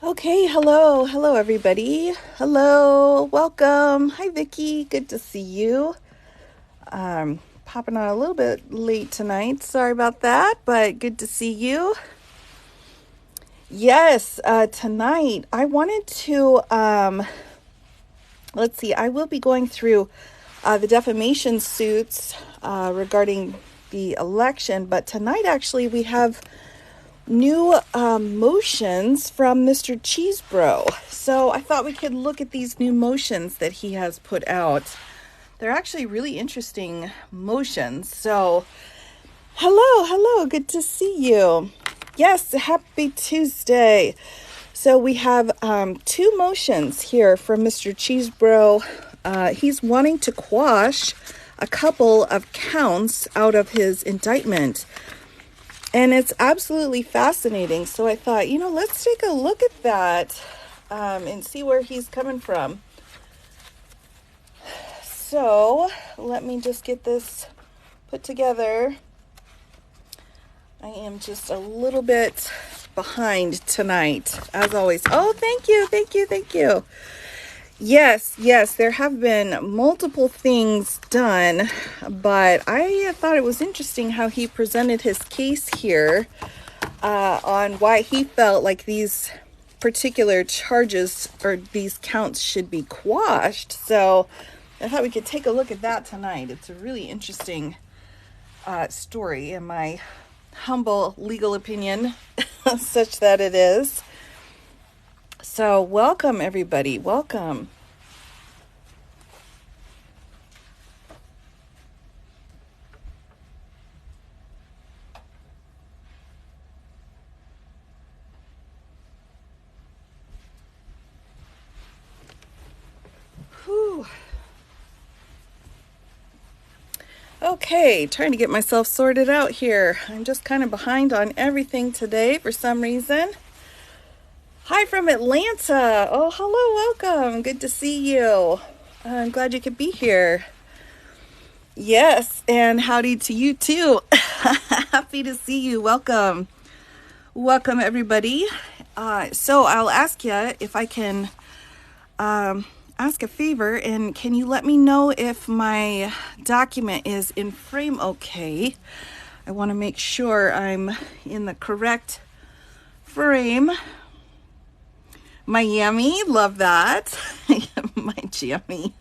Okay, hello everybody. Hello, welcome. Hi Vicky, good to see you. Popping on a little bit late tonight. Sorry about that, but good to see you. Yes, tonight I wanted to let's see. I will be going through the defamation suits regarding the election, but tonight actually we have new motions from Mr. Chesebro. So I thought we could look at these new motions that he has put out. They're actually really interesting motions. So hello, good to see you. Yes, happy Tuesday. So we have two motions here from Mr. Chesebro. He's wanting to quash a couple of counts out of his indictment. And it's absolutely fascinating. So I thought, let's take a look at that and see where he's coming from. So let me just get this put together. I am just a little bit behind tonight, as always. Oh, thank you. Yes, there have been multiple things done, but I thought it was interesting how he presented his case here on why he felt like these particular charges or these counts should be quashed. So I thought we could take a look at that tonight. It's a really interesting story, in my humble legal opinion, such that it is. So welcome, everybody. Welcome. Whew. Okay, trying to get myself sorted out here. I'm just kind of behind on everything today for some reason. Hi from Atlanta. Oh, hello, welcome. Good to see you. I'm glad you could be here. Yes, and howdy to you too. Happy to see you. Welcome. Welcome, everybody. So I'll ask you if I can ask a favor, and can you let me know if my document is in frame okay? I want to make sure I'm in the correct frame. Miami, love that. Miami.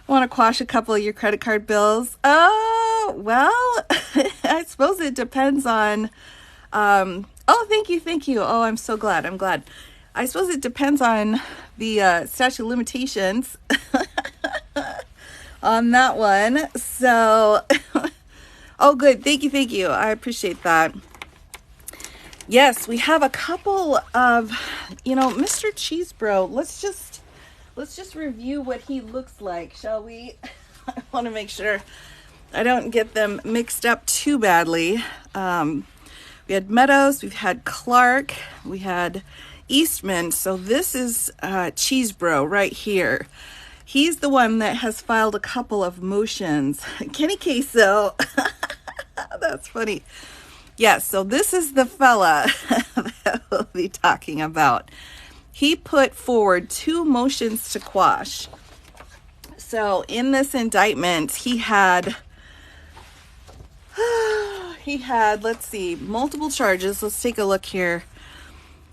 Want to quash a couple of your credit card bills? Oh, well, I suppose it depends on, oh, thank you. Oh, I'm so glad. I suppose it depends on the statute of limitations on that one. So, oh, good. Thank you. I appreciate that. Yes, we have a couple of, Mr. Chesebro. Let's just review what he looks like, shall we? I want to make sure I don't get them mixed up too badly. We had Meadows, we've had Clark, we had Eastman. So this is Chesebro right here. He's the one that has filed a couple of motions. Kenny Queso. That's funny. Yeah, so this is the fella that we'll be talking about. He put forward two motions to quash. So in this indictment, he had, let's see, multiple charges. Let's take a look here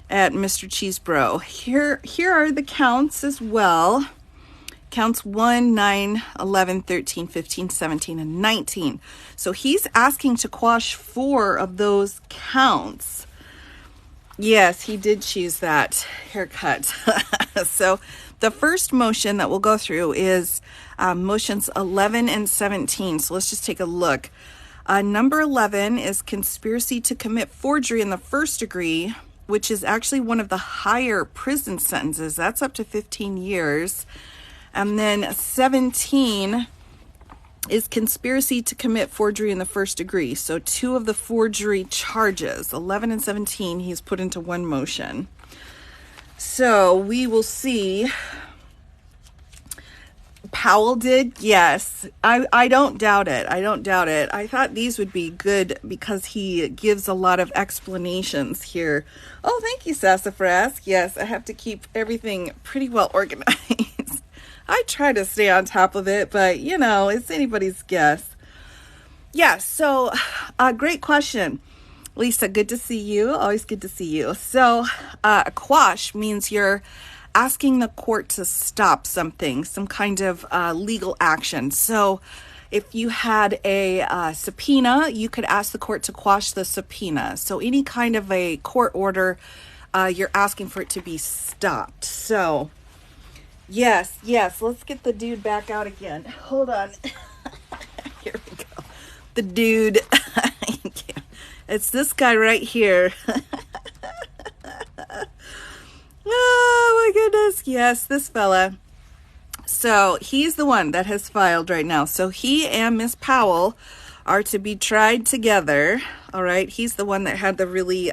at Mr. Chesebro. Here are the counts as well. Counts 1, 9, 11, 13, 15, 17, and 19. So he's asking to quash 4 of those counts. Yes, he did choose that haircut. So the first motion that we'll go through is motions 11 and 17. So let's just take a look. Number 11 is conspiracy to commit forgery in the first degree, which is actually one of the higher prison sentences. That's up to 15 years. And then 17 is conspiracy to commit forgery in the first degree. So 2 of the forgery charges, 11 and 17, he's put into one motion. So we will see. Powell did? Yes. I don't doubt it. I don't doubt it. I thought these would be good because he gives a lot of explanations here. Oh, thank you, Sassafras. Yes, I have to keep everything pretty well organized. I try to stay on top of it, but you know, it's anybody's guess. Yeah, so great question. Lisa, good to see you. Always good to see you. So quash means you're asking the court to stop something, some kind of legal action. So if you had a subpoena, you could ask the court to quash the subpoena. So any kind of a court order, you're asking for it to be stopped. So yes, let's get the dude back out again. Hold on. Here we go. The dude. It's this guy right here. Oh my goodness. Yes, this fella. So he's the one that has filed right now. So he and Miss Powell are to be tried together. All right. He's the one that had the really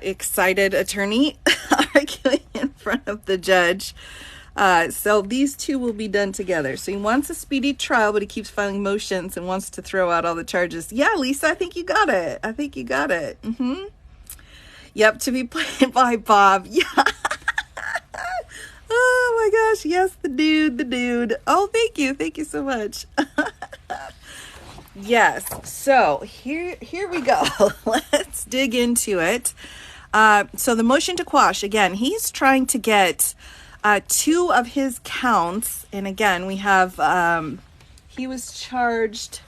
excited attorney arguing in front of the judge. So these two will be done together. So he wants a speedy trial, but he keeps filing motions and wants to throw out all the charges. Yeah, Lisa, I think you got it. Mm-hmm. Yep, to be played by Bob. Yeah. Oh my gosh. Yes, the dude. Oh, thank you. Thank you so much. Yes. So here we go. Let's dig into it. So the motion to quash, again, he's trying to get two of his counts. And again, we have, he was charged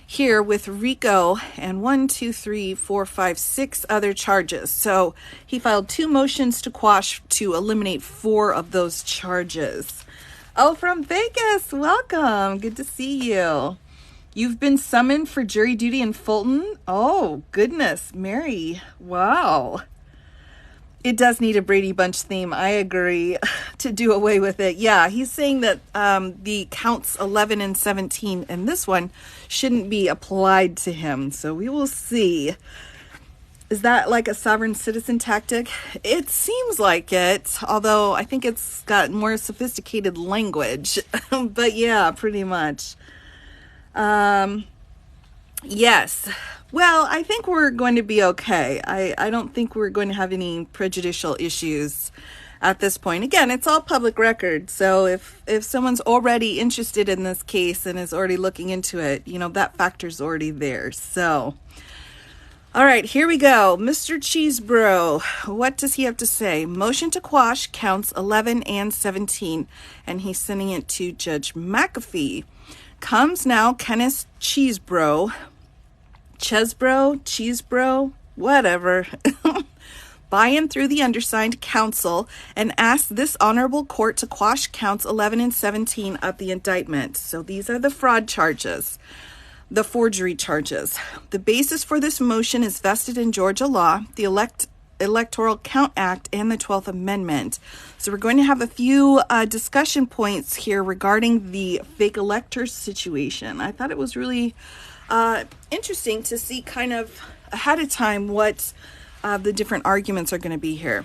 here with RICO and 6 other charges. So he filed 2 motions to quash to eliminate 4 of those charges. Oh, from Vegas. Welcome. Good to see you. You've been summoned for jury duty in Fulton? Oh, goodness, Mary. Wow. It does need a Brady Bunch theme. I agree, to do away with it. Yeah, he's saying that the counts 11 and 17 and this one shouldn't be applied to him. So we will see. Is that like a sovereign citizen tactic? It seems like it, although I think it's got more sophisticated language. But yeah, pretty much. Yes. Well, I think we're going to be okay. I don't think we're going to have any prejudicial issues at this point. Again, it's all public record. So if someone's already interested in this case and is already looking into it, you know, that factor's already there. So, all right, here we go. Mr. Chesebro, what does he have to say? Motion to quash counts 11 and 17, and he's sending it to Judge McAfee. Comes now Kenneth Chesebro, whatever, by and through the undersigned counsel, and asked this honorable court to quash counts 11 and 17 of the indictment. So these are the fraud charges, the forgery charges. The basis for this motion is vested in Georgia law, the Electoral Count Act, and the 12th Amendment. So we're going to have a few discussion points here regarding the fake electors situation. I thought it was really interesting to see kind of ahead of time what the different arguments are going to be here.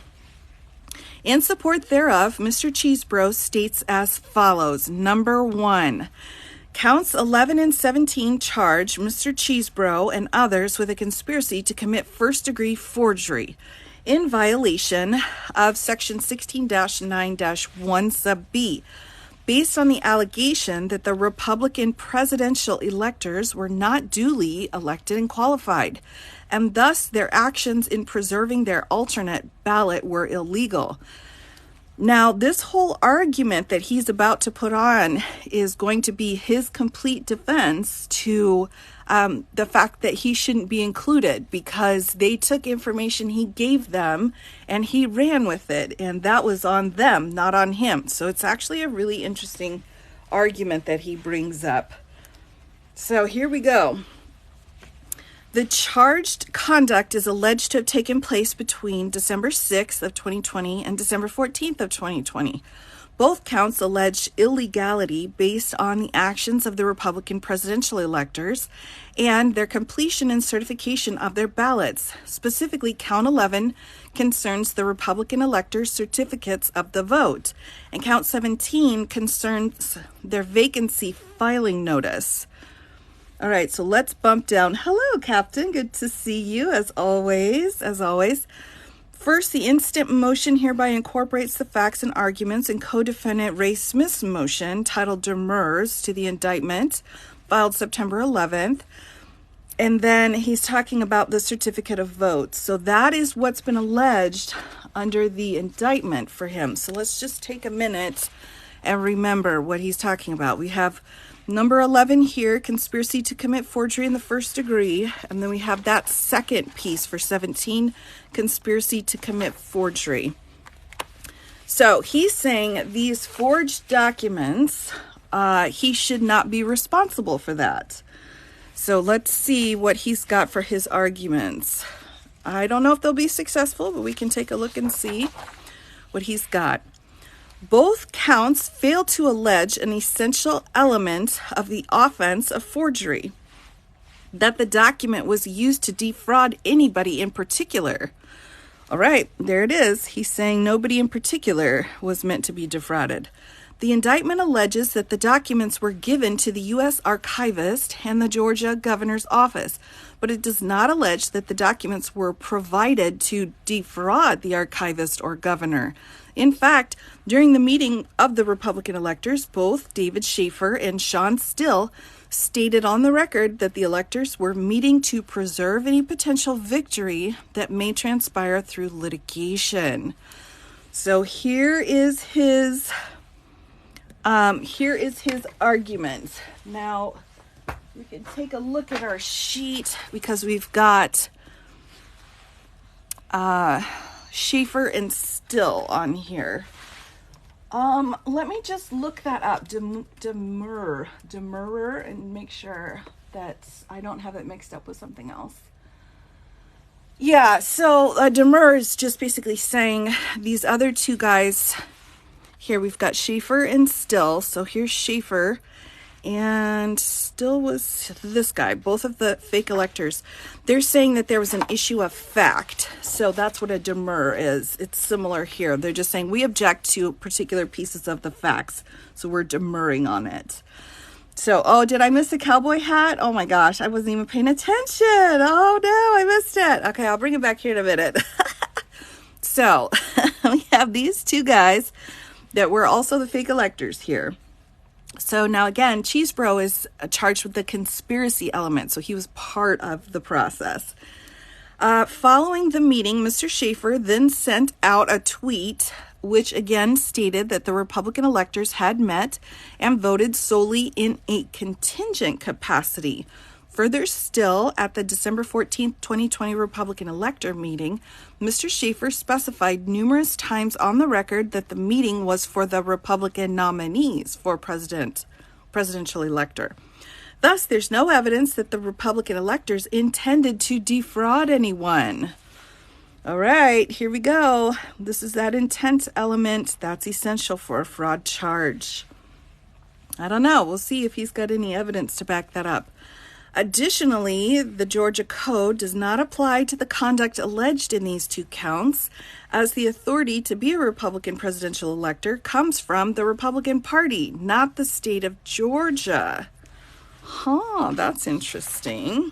In support thereof, Mr. Chesebro states as follows. Number 1, counts 11 and 17 charge Mr. Chesebro and others with a conspiracy to commit first-degree forgery in violation of Section 16-9-1 sub B, based on the allegation that the Republican presidential electors were not duly elected and qualified, and thus their actions in preserving their alternate ballot were illegal. Now, this whole argument that he's about to put on is going to be his complete defense to the fact that he shouldn't be included because they took information he gave them and he ran with it, and that was on them, not on him. So it's actually a really interesting argument that he brings up. So here we go. The charged conduct is alleged to have taken place between December 6th of 2020 and December 14th of 2020. Both counts allege illegality based on the actions of the Republican presidential electors and their completion and certification of their ballots. Specifically, count 11 concerns the Republican electors' certificates of the vote, and count 17 concerns their vacancy filing notice. All right, so let's bump down. Hello, Captain. Good to see you, as always. First, the instant motion hereby incorporates the facts and arguments in co-defendant Ray Smith's motion titled Demurs to the indictment filed September 11th. And then he's talking about the certificate of vote. So that is what's been alleged under the indictment for him. So let's just take a minute and remember what he's talking about. We have number 11 here, conspiracy to commit forgery in the first degree. And then we have that second piece for 17, conspiracy to commit forgery. So he's saying these forged documents, he should not be responsible for that. So let's see what he's got for his arguments. I don't know if they'll be successful, but we can take a look and see what he's got. Both counts fail to allege an essential element of the offense of forgery, that the document was used to defraud anybody in particular. All right, there it is. He's saying nobody in particular was meant to be defrauded. The indictment alleges that the documents were given to the U.S. Archivist and the Georgia Governor's Office, but it does not allege that the documents were provided to defraud the Archivist or Governor. In fact, during the meeting of the Republican electors, both David Schaefer and Sean Still stated on the record that the electors were meeting to preserve any potential victory that may transpire through litigation. So here is his argument. Now, we can take a look at our sheet because we've got Schaefer and Still on here. Let me just look that up, demurrer, and make sure that I don't have it mixed up with something else. Yeah, so demurrer is just basically saying these other two guys. Here we've got Schaefer and Still. So here's Schaefer, and Still was this guy, both of the fake electors. They're saying that there was an issue of fact. So that's what a demur is. It's similar here. They're just saying we object to particular pieces of the facts. So we're demurring on it. So, oh, did I miss a cowboy hat? Oh my gosh, I wasn't even paying attention. Oh no, I missed it. Okay, I'll bring it back here in a minute. So we have these two guys that were also the fake electors here. So now again, Chesebro is charged with the conspiracy element. So he was part of the process. Following the meeting, Mr. Schaefer then sent out a tweet which again stated that the Republican electors had met and voted solely in a contingent capacity. Further still, at the December 14th, 2020 Republican elector meeting, Mr. Schaefer specified numerous times on the record that the meeting was for the Republican nominees for presidential elector. Thus, there's no evidence that the Republican electors intended to defraud anyone. All right, here we go. This is that intent element that's essential for a fraud charge. I don't know. We'll see if he's got any evidence to back that up. Additionally, the Georgia Code does not apply to the conduct alleged in these two counts, as the authority to be a Republican presidential elector comes from the Republican Party, not the state of Georgia. That's interesting.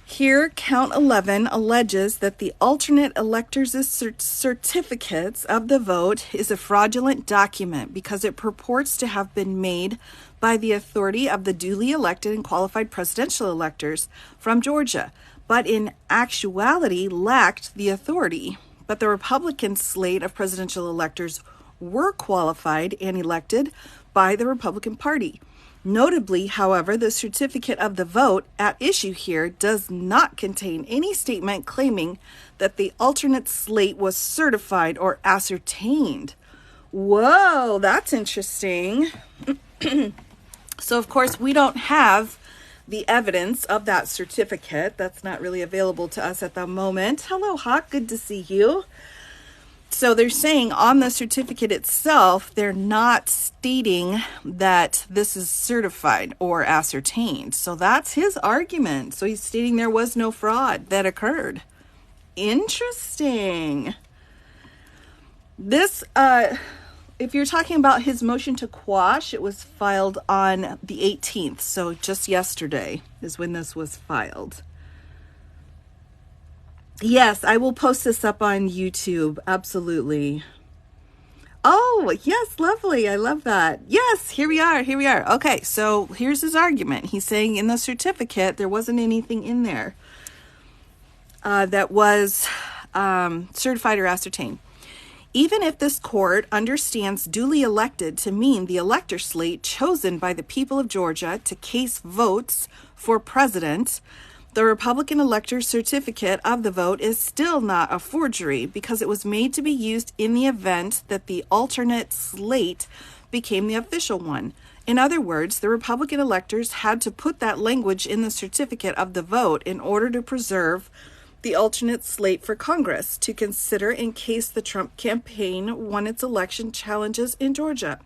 Here, count 11 alleges that the alternate electors' certificates of the vote is a fraudulent document because it purports to have been made by the authority of the duly elected and qualified presidential electors from Georgia, but in actuality lacked the authority. But the Republican slate of presidential electors were qualified and elected by the Republican Party. Notably, however, the certificate of the vote at issue here does not contain any statement claiming that the alternate slate was certified or ascertained. Whoa, that's interesting. So, of course, we don't have the evidence of that certificate. That's not really available to us at the moment. Hello, Hawk. Good to see you. So they're saying on the certificate itself, they're not stating that this is certified or ascertained. So that's his argument. So he's stating there was no fraud that occurred. Interesting. This, if you're talking about his motion to quash, it was filed on the 18th. So just yesterday is when this was filed. Yes, I will post this up on YouTube. Absolutely. Oh, yes, lovely. I love that. Yes, here we are. Here we are. Okay, so here's his argument. He's saying in the certificate, there wasn't anything in there that was certified or ascertained. Even if this court understands duly elected to mean the elector slate chosen by the people of Georgia to cast votes for president, the Republican elector's certificate of the vote is still not a forgery because it was made to be used in the event that the alternate slate became the official one. In other words, the Republican electors had to put that language in the certificate of the vote in order to preserve the alternate slate for Congress to consider in case the Trump campaign won its election challenges in Georgia.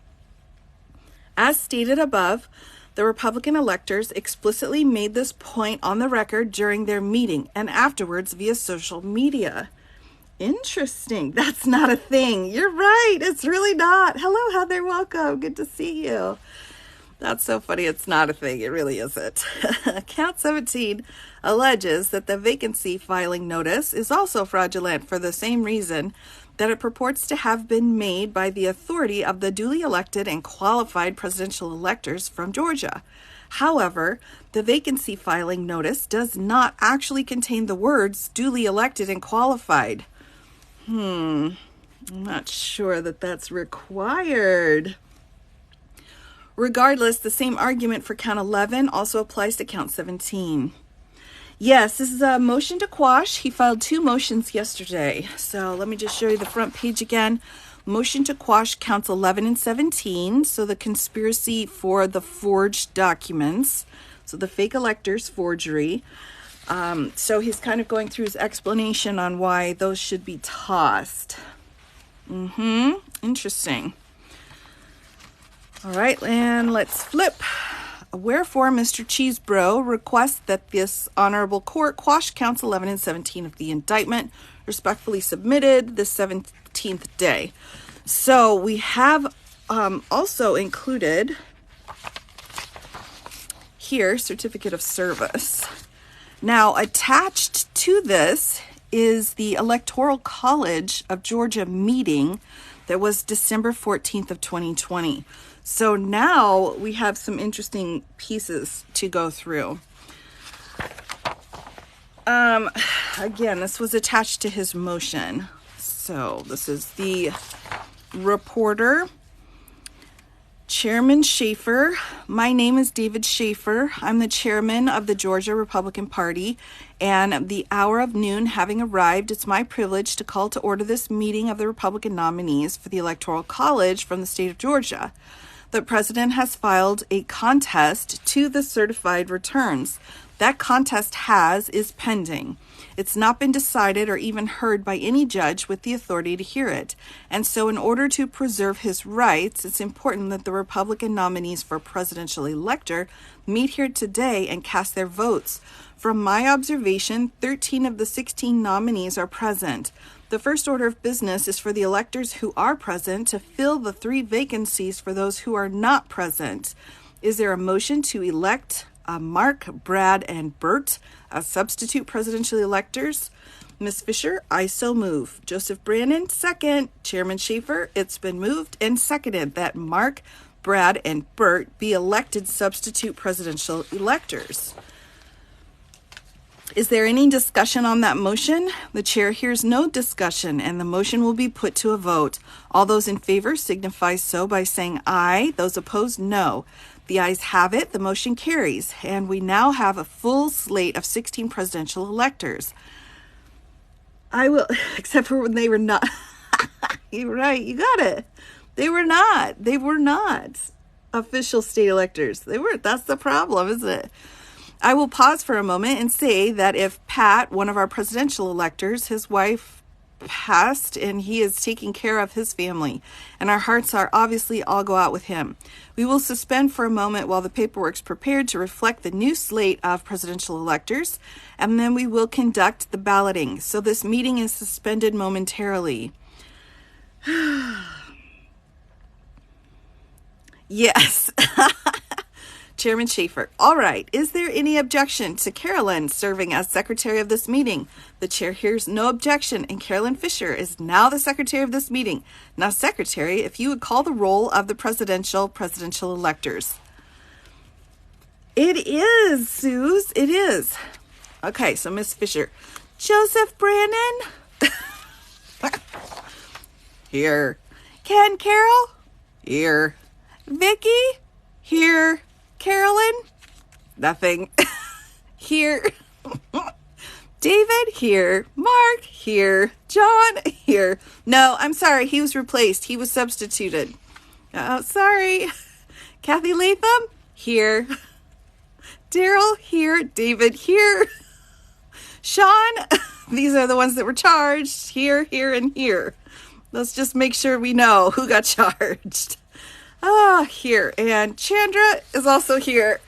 As stated above, the Republican electors explicitly made this point on the record during their meeting and afterwards via social media. Interesting. That's not a thing. You're right. It's really not. Hello, Heather. Welcome. Good to see you. That's so funny. It's not a thing. It really isn't. Count 17 alleges that the vacancy filing notice is also fraudulent for the same reason that it purports to have been made by the authority of the duly elected and qualified presidential electors from Georgia. However, the vacancy filing notice does not actually contain the words duly elected and qualified. I'm not sure that that's required. Regardless, the same argument for count 11 also applies to count 17. Yes, this is a motion to quash. He filed 2 motions yesterday. So let me just show you the front page again. Motion to quash counts 11 and 17. So the conspiracy for the forged documents. So the fake electors forgery. So he's kind of going through his explanation on why those should be tossed. Interesting. All right, and let's flip. Wherefore, Mr. Chesebro requests that this honorable court quash counts 11 and 17 of the indictment, respectfully submitted the 17th day. So we have also included here certificate of service. Now, attached to this is the Electoral College of Georgia meeting that was December 14th of 2020. So now we have some interesting pieces to go through. Again, this was attached to his motion. So this is the reporter, Chairman Schaefer. My name is David Schaefer. I'm the chairman of the Georgia Republican Party, and the hour of noon having arrived, it's my privilege to call to order this meeting of the Republican nominees for the Electoral College from the state of Georgia. The president has filed a contest to the certified returns. That contest is pending. It's not been decided or even heard by any judge with the authority to hear it. And so in order to preserve his rights, it's important that the Republican nominees for presidential elector meet here today and cast their votes. From my observation, 13 of the 16 nominees are present. The first order of business is for the electors who are present to fill the 3 vacancies for those who are not present. Is there a motion to elect Mark, Brad, and Bert as substitute presidential electors? Ms. Fisher, I so move. Joseph Brannon, second. Chairman Schaefer, it's been moved and seconded that Mark, Brad, and Bert be elected substitute presidential electors. Is there any discussion on that motion? The chair hears no discussion, and the motion will be put to a vote. All those in favor signify so by saying aye. Those opposed, no. The ayes have it. The motion carries, and we now have a full slate of 16 presidential electors. I will, except for when they were not. You're right. You got it. They were not. They were not official state electors. They were. That's the problem, isn't it? I will pause for a moment and say that if Pat, one of our presidential electors, his wife passed, and he is taking care of his family. And our hearts are obviously all go out with him. We will suspend for a moment while the paperwork's prepared to reflect the new slate of presidential electors, and then we will conduct the balloting. So this meeting is suspended momentarily. Yes. Chairman Schaefer. All right. Is there any objection to Carolyn serving as secretary of this meeting? The chair hears no objection, and Carolyn Fisher is now the secretary of this meeting. Now, secretary, if you would call the roll of the presidential electors. It is, Suze. It is. Okay, so Miss Fisher. Joseph Brannon. Here. Ken Carroll. Here. Vicky. Here. Carolyn, nothing. Here. David, here. Mark, here. John, here. No, I'm sorry. He was replaced. He was substituted. Sorry. Kathy Latham, here. Daryl, here. David, here. Sean, these are the ones that were charged. Here, here, and here. Let's just make sure we know who got charged. Here. And Chandra is also here.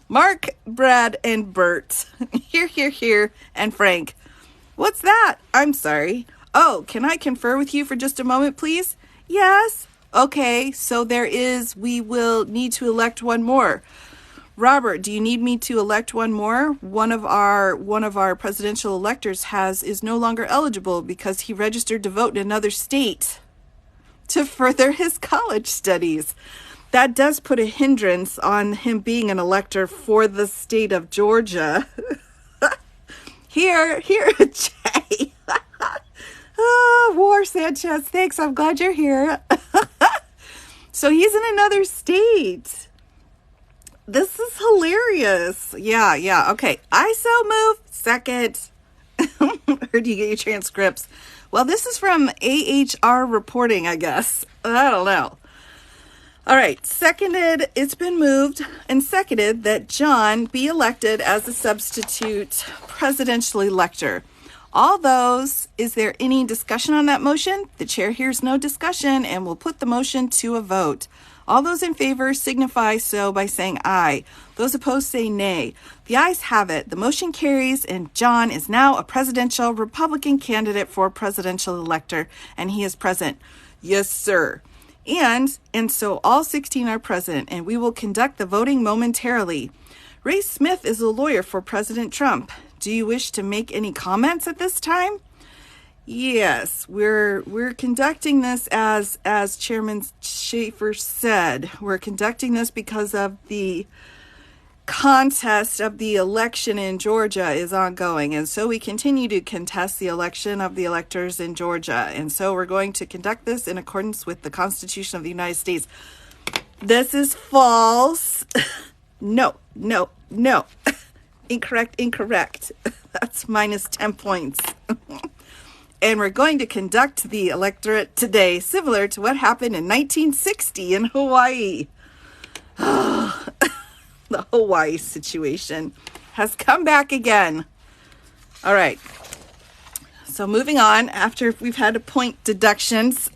Mark, Brad, and Bert. Here, here, here. And Frank. What's that? I'm sorry. Oh, can I confer with you for just a moment, please? Yes. Okay, so we will need to elect one more. Robert, do you need me to elect one more? One of our presidential electors is no longer eligible because he registered to vote in another state to further his college studies. That does put a hindrance on him being an elector for the state of Georgia. Here, Jay. War Sanchez, thanks. I'm glad you're here. So he's in another state. This is hilarious. Yeah. Okay. I so move. Second. Or do you get your transcripts? Well, this is from AHR reporting, I guess. I don't know. All right. Seconded. It's been moved and seconded that John be elected as a substitute presidential elector. All those, is there any discussion on that motion? The chair hears no discussion and will put the motion to a vote. All those in favor signify so by saying aye. Those opposed say nay. The ayes have it. The motion carries, and John is now a presidential Republican candidate for presidential elector, and he is present. Yes, sir. And so all 16 are present, and we will conduct the voting momentarily. Ray Smith is a lawyer for President Trump. Do you wish to make any comments at this time? Yes, we're conducting this as Chairman Schaefer said. We're conducting this because of the contest of the election in Georgia is ongoing, and so we continue to contest the election of the electors in Georgia, and so we're going to conduct this in accordance with the Constitution of the United States. This is false. No. Incorrect. That's minus 10 points. And we're going to conduct the electorate today, similar to what happened in 1960 in Hawaii. The Hawaii situation has come back again. All right. So moving on, after we've had point deductions,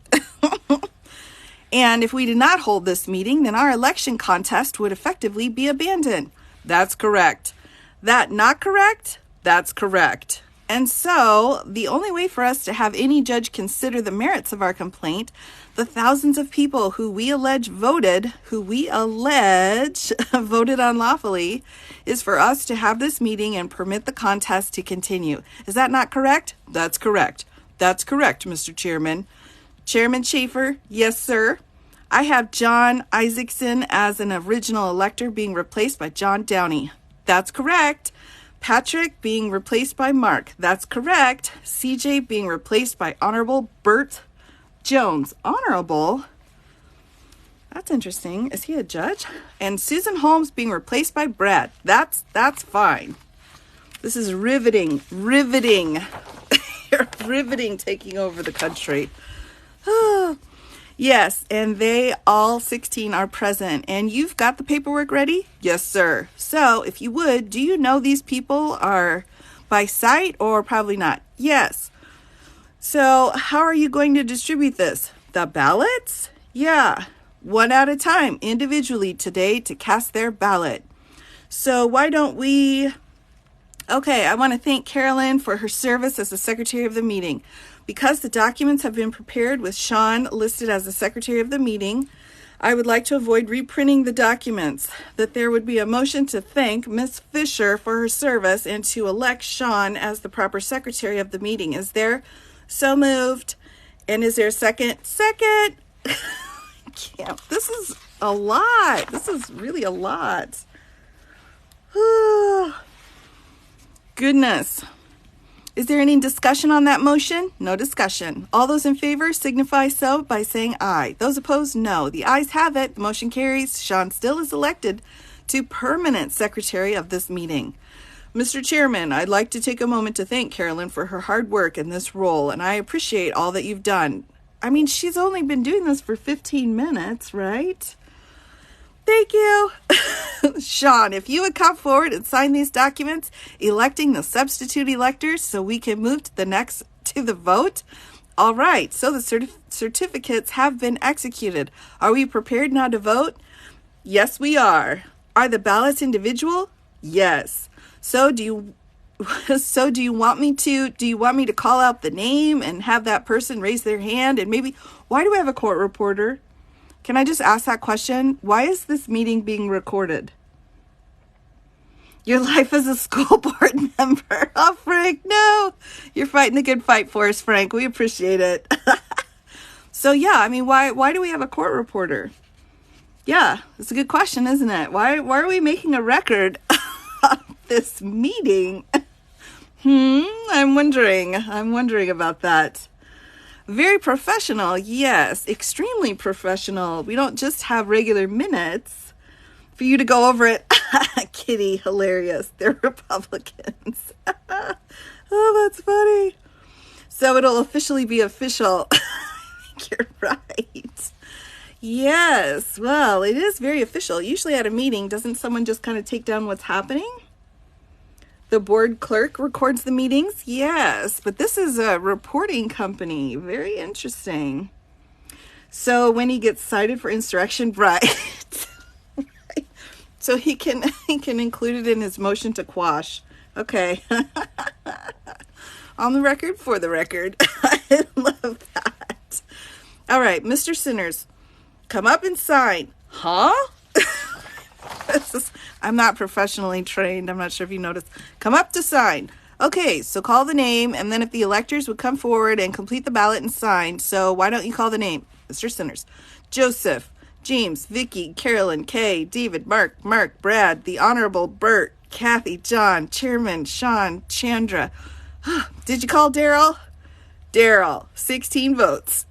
and if we did not hold this meeting, then our election contest would effectively be abandoned. That's correct. That not correct? That's correct. And so the only way for us to have any judge consider the merits of our complaint, the thousands of people who we allege voted unlawfully, is for us to have this meeting and permit the contest to continue. Is that not correct? That's correct. That's correct, Mr. Chairman. Chairman Schaefer, yes, sir. I have John Isaacson as an original elector being replaced by John Downey. That's correct. Patrick being replaced by Mark. That's correct. CJ being replaced by Honorable Bert Jones. Honorable? That's interesting. Is he a judge? And Susan Holmes being replaced by Brad. That's fine. This is riveting. Riveting taking over the country. Yes, and they all 16 are present. And you've got the paperwork ready? Yes, sir. So, if you would, do you know these people are by sight or probably not? Yes. So how are you going to distribute this? The ballots? Yeah, one at a time, individually today to cast their ballot. So why don't we... Okay, I want to thank Carolyn for her service as the secretary of the meeting. Because the documents have been prepared with Sean listed as the secretary of the meeting, I would like to avoid reprinting the documents, that there would be a motion to thank Ms. Fisher for her service and to elect Sean as the proper secretary of the meeting. Is there? So moved. And is there a second? Second. Can't. This is a lot. This is really a lot. Goodness. Is there any discussion on that motion? No discussion. All those in favor signify so by saying aye. Those opposed, no. The ayes have it. The motion carries. Sean still is elected to permanent secretary of this meeting. Mr. Chairman, I'd like to take a moment to thank Carolyn for her hard work in this role, and I appreciate all that you've done. I mean, she's only been doing this for 15 minutes, right? Thank you. Sean, if you would come forward and sign these documents, electing the substitute electors so we can move to the vote. All right, so the certificates have been executed. Are we prepared now to vote? Yes, we are. Are the ballots individual? Yes. So do you want me to call out the name and have that person raise their hand? And maybe, why do we have a court reporter? Can I just ask that question? Why is this meeting being recorded? Your life as a school board member. Oh, Frank, no. You're fighting the good fight for us, Frank. We appreciate it. So, yeah, I mean, why do we have a court reporter? Yeah, it's a good question, isn't it? Why are we making a record of this meeting? I'm wondering about that. Very professional, yes, extremely professional. We don't just have regular minutes for you to go over it. Kitty, hilarious. They're Republicans. Oh, that's funny. So it'll officially be official. I think you're right. Yes, well, it is very official. Usually at a meeting, doesn't someone just kind of take down what's happening? The board clerk records the meetings? Yes, but this is a reporting company. Very interesting. So when he gets cited for insurrection, right. Right. So he can include it in his motion to quash. Okay. On the record, for the record. I love that. All right, Mr. Sinners, come up and sign. Huh? I'm not professionally trained. I'm not sure if you noticed. Come up to sign. Okay, so call the name, and then if the electors would come forward and complete the ballot and sign. So why don't you call the name? Mr. Sinners. Joseph, James, Vicky, Carolyn, Kay, David, Mark, Brad, the Honorable Bert, Kathy, John, Chairman, Sean, Chandra. Did you call Daryl? Daryl, 16 votes.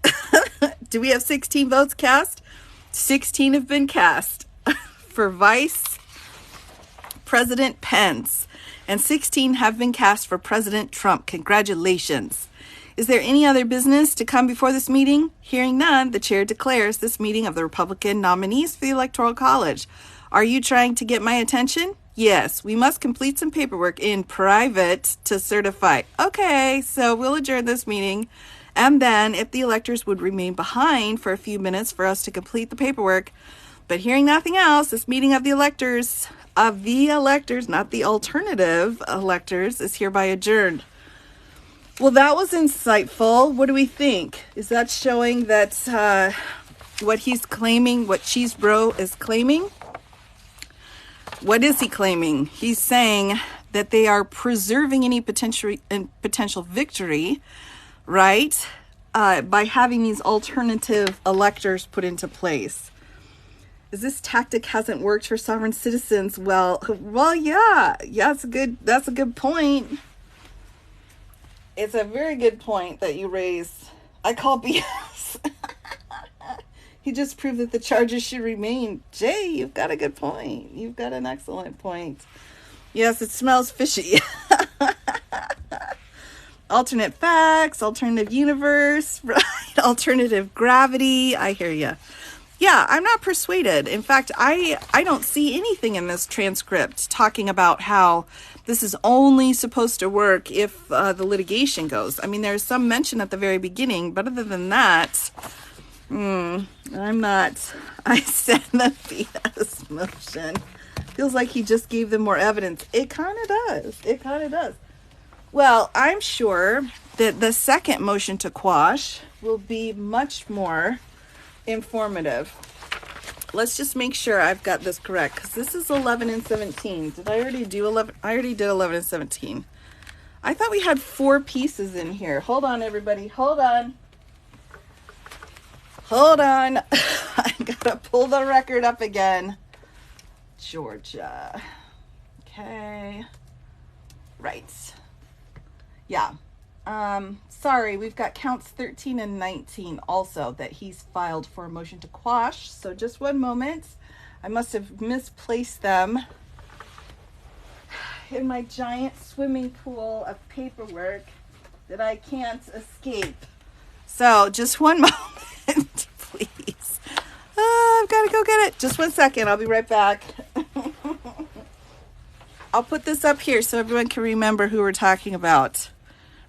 Do we have 16 votes cast? 16 have been cast. For Vice President Pence, and 16 have been cast for President Trump. Congratulations. Is there any other business to come before this meeting? Hearing none, the chair declares this meeting of the Republican nominees for the Electoral College. Are you trying to get my attention? Yes, we must complete some paperwork in private to certify. Okay, so we'll adjourn this meeting. And then if the electors would remain behind for a few minutes for us to complete the paperwork. But hearing nothing else, this meeting of the electors, not the alternative electors, is hereby adjourned. Well, that was insightful. What do we think? Is that showing that what he's claiming, what Chesebro is claiming? What is he claiming? He's saying that they are preserving any potential victory, right, by having these alternative electors put into place. This tactic hasn't worked for sovereign citizens. Well, yeah, that's a good point. It's a very good point that you raise. I call BS. He just proved that the charges should remain. Jay, you've got a good point. You've got an excellent point. Yes, it smells fishy. Alternate facts, alternative universe, right? Alternative gravity. I hear you. Yeah, I'm not persuaded. In fact, I don't see anything in this transcript talking about how this is only supposed to work if the litigation goes. I mean, there's some mention at the very beginning, but other than that, I said the BS motion. Feels like he just gave them more evidence. It kind of does. It kind of does. Well, I'm sure that the second motion to quash will be much more informative. Let's just make sure I've got this correct, because this is 11 and 17. Did I already do 11? I already did 11 and 17. I thought we had 4 pieces in here. Hold on, everybody. Hold on. Hold on. I gotta pull the record up again. Georgia. Okay. Right. Yeah. Sorry, we've got counts 13 and 19 also that he's filed for a motion to quash. So just one moment. I must have misplaced them in my giant swimming pool of paperwork that I can't escape. So just one moment, please. I've got to go get it. Just one second. I'll be right back. I'll put this up here so everyone can remember who we're talking about.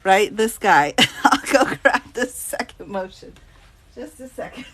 Right? This guy. I'll go grab this second motion. Just a second.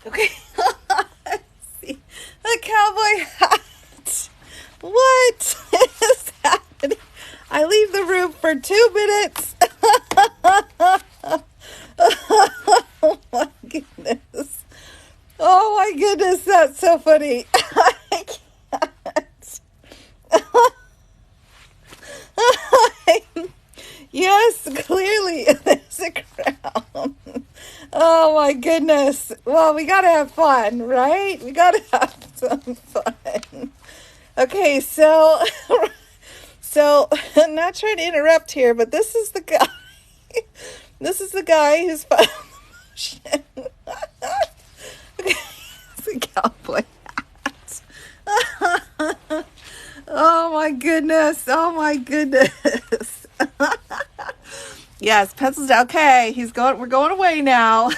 Okay. See, the cowboy hat. What is happening? I leave the room for 2 minutes. Oh my goodness. Oh my goodness, that's so funny. I can't. Yes, clearly there's a crown. Oh my goodness. Well, we gotta have fun, right? We gotta have some fun. Okay, so I'm not trying to interrupt here, but this is the guy. This is the guy who's filed the motion. Okay, it's a cowboy hat. Oh my goodness. Oh my goodness. Yes, pencils down. Okay, we're going away now. We're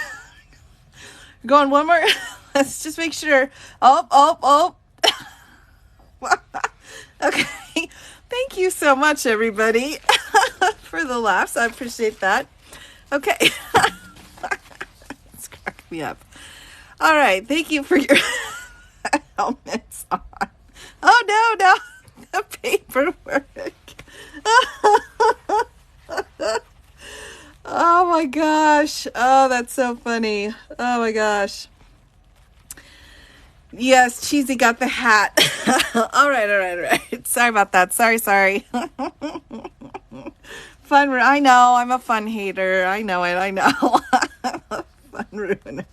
going one more. Let's just make sure. Oh. Okay. Thank you so much, everybody, for the laughs. I appreciate that. Okay. It's cracking me up. All right. Thank you for your helmets on. Oh, no. The paperwork. Oh my gosh. Oh, that's so funny. Oh my gosh. Yes, Cheesy got the hat. All right. Sorry about that. Sorry. Fun. I know. I'm a fun hater. I know it. I know. I'm a fun ruiner.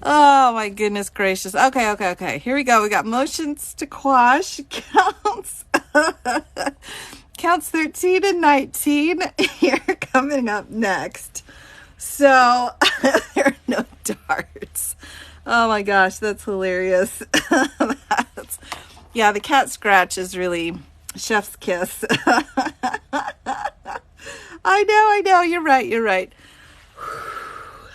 Oh my goodness gracious. Okay. Here we go. We got motions to quash counts. Counts 13 and 19 here coming up next. So there are no darts. Oh my gosh, that's hilarious. Yeah, the cat scratch is really chef's kiss. I know. You're right.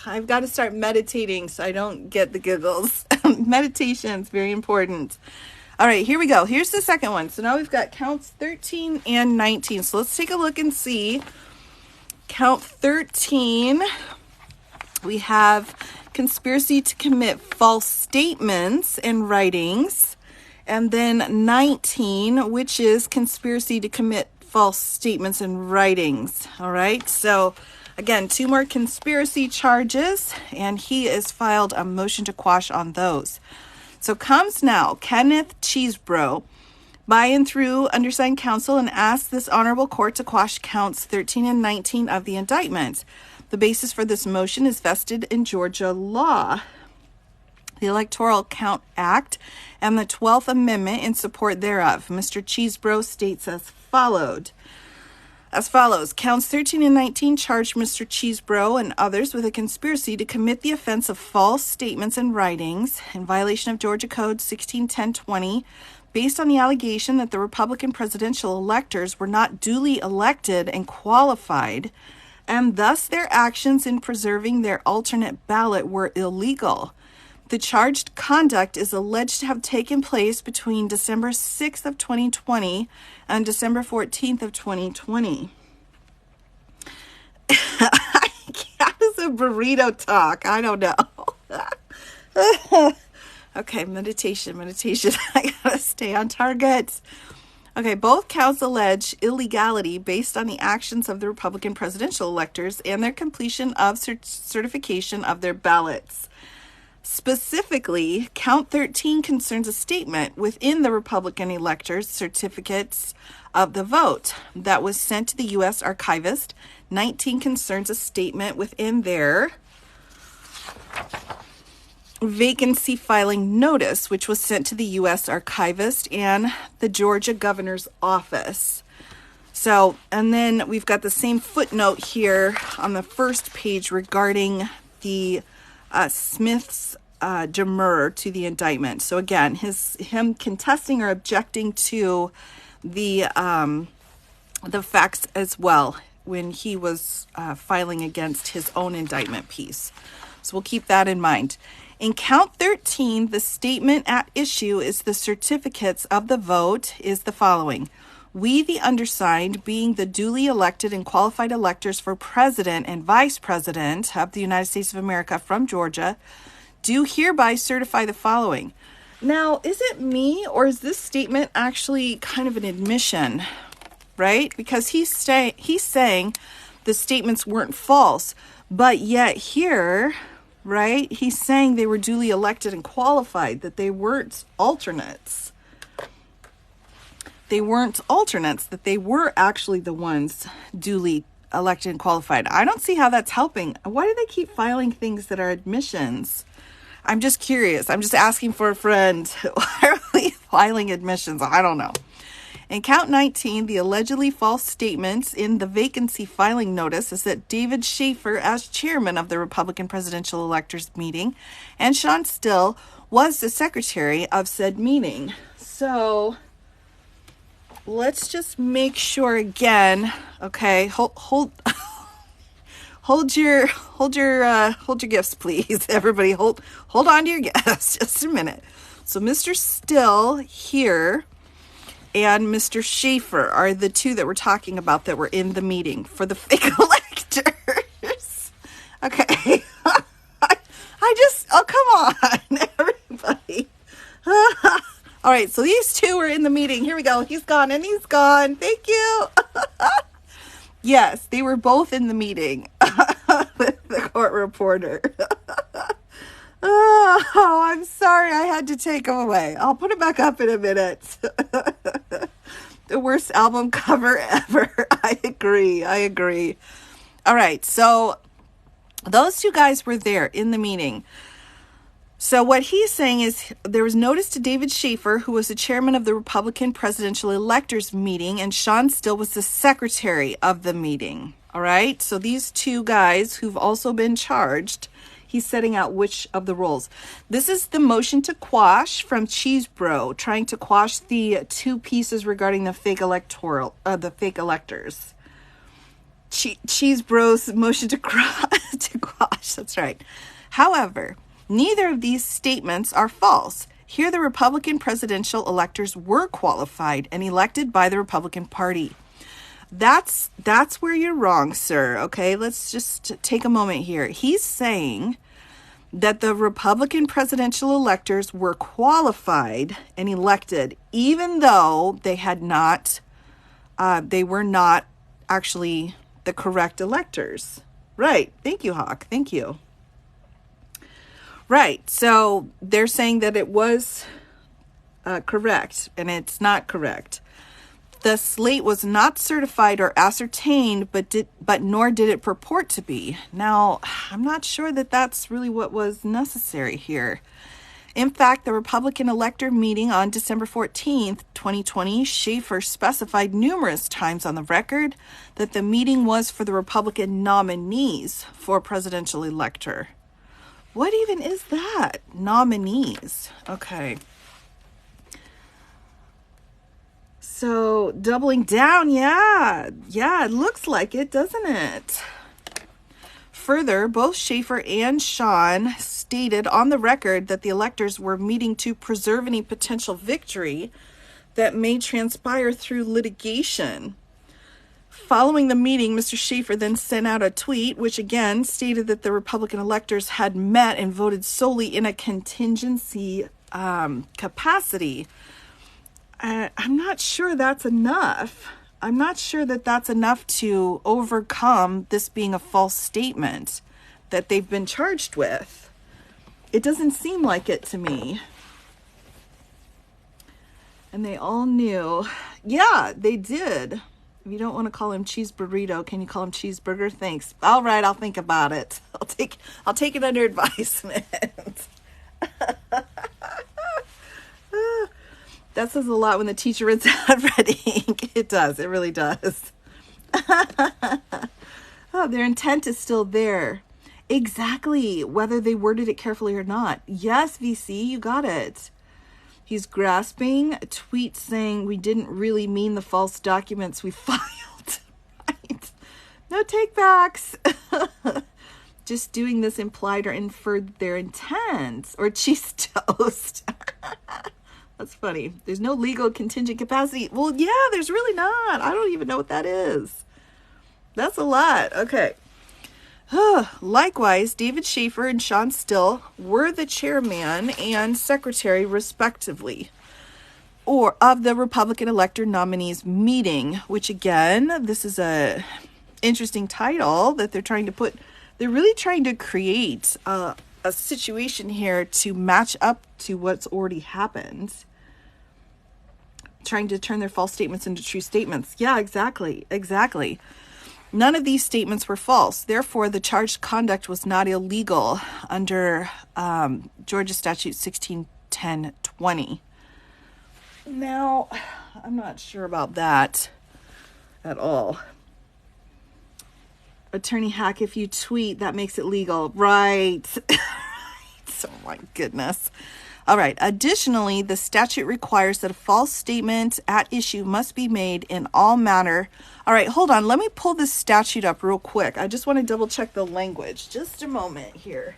I've got to start meditating so I don't get the giggles. Meditation is very important. All right, here we go. Here's the second one. So now we've got counts 13 and 19. So let's take a look and see. Count 13, we have conspiracy to commit false statements and writings. And then 19, which is conspiracy to commit false statements and writings. All right, so again, 2 more conspiracy charges, and he has filed a motion to quash on those. So comes now Kenneth Chesebro, by and through undersigned counsel, and asks this honorable court to quash counts 13 and 19 of the indictment. The basis for this motion is vested in Georgia law, the Electoral Count Act, and the 12th Amendment in support thereof. Mr. Chesebro states as follows. Counts 13 and 19 charge Mr. Chesebro and others with a conspiracy to commit the offense of false statements and writings in violation of Georgia Code 161020, based on the allegation that the Republican presidential electors were not duly elected and qualified, and thus their actions in preserving their alternate ballot were illegal. The charged conduct is alleged to have taken place between December 6th of 2020 and December 14th of 2020. How does a burrito talk? I don't know. Okay, meditation. I gotta stay on target. Okay, both counts allege illegality based on the actions of the Republican presidential electors and their completion of certification of their ballots. Specifically, count 13 concerns a statement within the Republican electors' certificates of the vote that was sent to the U.S. archivist. 19 concerns a statement within their vacancy filing notice, which was sent to the U.S. archivist and the Georgia governor's office. So, and then we've got the same footnote here on the first page regarding the Smith's demur to the indictment. So again, him contesting or objecting to the facts as well when he was filing against his own indictment piece. So we'll keep that in mind. In count 13, the statement at issue is the certificates of the vote is the following. We, the undersigned, being the duly elected and qualified electors for president and vice president of the United States of America from Georgia, do hereby certify the following. Now, is it me or is this statement actually kind of an admission, right? Because he's saying the statements weren't false, but yet here, right, he's saying they were duly elected and qualified, that they weren't alternates. That they were actually the ones duly elected and qualified. I don't see how that's helping. Why do they keep filing things that are admissions? I'm just curious. I'm just asking for a friend. Why are they filing admissions? I don't know. In count 19, the allegedly false statements in the vacancy filing notice is that David Schaefer, as chairman of the Republican presidential electors meeting, and Sean Still was the secretary of said meeting. So let's just make sure again. Okay, hold your gifts, please. Everybody, hold on to your gifts. Just a minute. So Mr. Still here and Mr. Schaefer are the two that we're talking about that were in the meeting for the fake electors. Okay. Come on, everybody. All right, so these two were in the meeting. Here we go. He's gone and he's gone. Thank you. Yes, they were both in the meeting with the court reporter. Oh, I'm sorry I had to take them away. I'll put it back up in a minute. The worst album cover ever. I agree. All right, so those two guys were there in the meeting. So what he's saying is there was notice to David Schaefer, who was the chairman of the Republican presidential electors meeting, and Sean Still was the secretary of the meeting. All right, so these two guys who've also been charged, he's setting out which of the roles. This is the motion to quash from Chesebro, trying to quash the two pieces regarding the fake electors. Chesebro's motion to quash. That's right. However, neither of these statements are false. Here, the Republican presidential electors were qualified and elected by the Republican Party. That's where you're wrong, sir. Okay, let's just take a moment here. He's saying that the Republican presidential electors were qualified and elected, even though they were not actually the correct electors. Right. Thank you, Hawk. Thank you. Right. So they're saying that it was correct, and it's not correct. The slate was not certified or ascertained, but nor did it purport to be. Now, I'm not sure that that's really what was necessary here. In fact, the Republican elector meeting on December 14th, 2020, Schaefer specified numerous times on the record that the meeting was for the Republican nominees for presidential elector. What even is that? Nominees. Okay. So doubling down, yeah, it looks like it, doesn't it? Further, both Schaefer and Sean stated on the record that the electors were meeting to preserve any potential victory that may transpire through litigation. Following the meeting, Mr. Schaefer then sent out a tweet, which again stated that the Republican electors had met and voted solely in a contingency capacity. I'm not sure that's enough. I'm not sure that that's enough to overcome this being a false statement that they've been charged with. It doesn't seem like it to me. And they all knew. Yeah, they did. If you don't want to call him Cheese Burrito, can you call him Cheeseburger? Thanks. All right, I'll think about it. I'll take it under advisement. That says a lot when the teacher runs out of red ink. It does. It really does. Oh, their intent is still there. Exactly. Whether they worded it carefully or not. Yes, VC, you got it. He's grasping a tweet saying we didn't really mean the false documents we filed. Right? No takebacks. Just doing this implied or inferred their intent. Or cheese toast. That's funny. There's no legal contingent capacity. Well, yeah, there's really not. I don't even know what that is. That's a lot. Okay. Likewise, David Schaefer and Sean Still were the chairman and secretary, respectively, or of the Republican elector nominees meeting, which again, this is a interesting title that they're trying to put. They're really trying to create a situation here to match up to what's already happened. Trying to turn their false statements into true statements. Yeah, exactly. None of these statements were false. Therefore, the charged conduct was not illegal under Georgia Statute 1610-20. Now, I'm not sure about that at all. Attorney Hack, if you tweet, that makes it legal. Right. Oh my goodness. All right. Additionally, the statute requires that a false statement at issue must be made in all manner. All right, hold on. Let me pull this statute up real quick. I just want to double check the language. Just a moment here.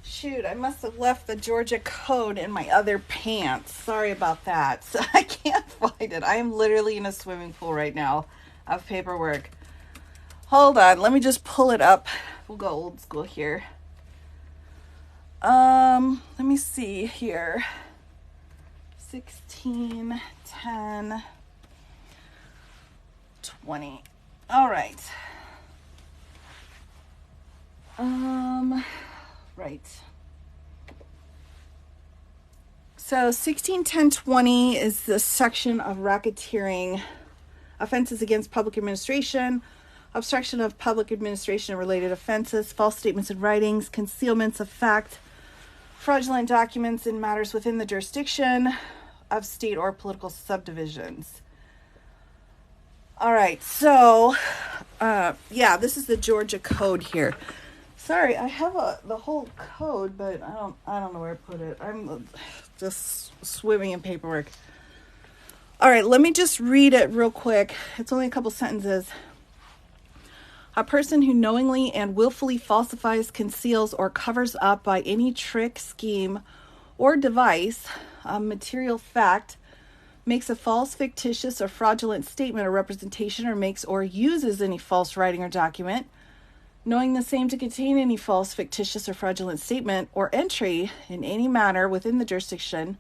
Shoot, I must have left the Georgia code in my other pants. Sorry about that. So I can't find it. I am literally in a swimming pool right now of paperwork. Hold on, let me just pull it up. We'll go old school here. Let me see here. 16, 10, 20. All right. Right. So 161020 is the section of racketeering, offenses against public administration, obstruction of public administration and related offenses, false statements in writings, concealments of fact, fraudulent documents in matters within the jurisdiction of state or political subdivisions. All right, so yeah, this is the Georgia code here. Sorry, I have the whole code, but I don't know where to put it. I'm just swimming in paperwork. All right, let me just read it real quick. It's only a couple sentences. A person who knowingly and willfully falsifies, conceals, or covers up by any trick, scheme, or device a material fact, makes a false, fictitious, or fraudulent statement or representation, or makes or uses any false writing or document, knowing the same to contain any false, fictitious, or fraudulent statement or entry in any manner within the jurisdiction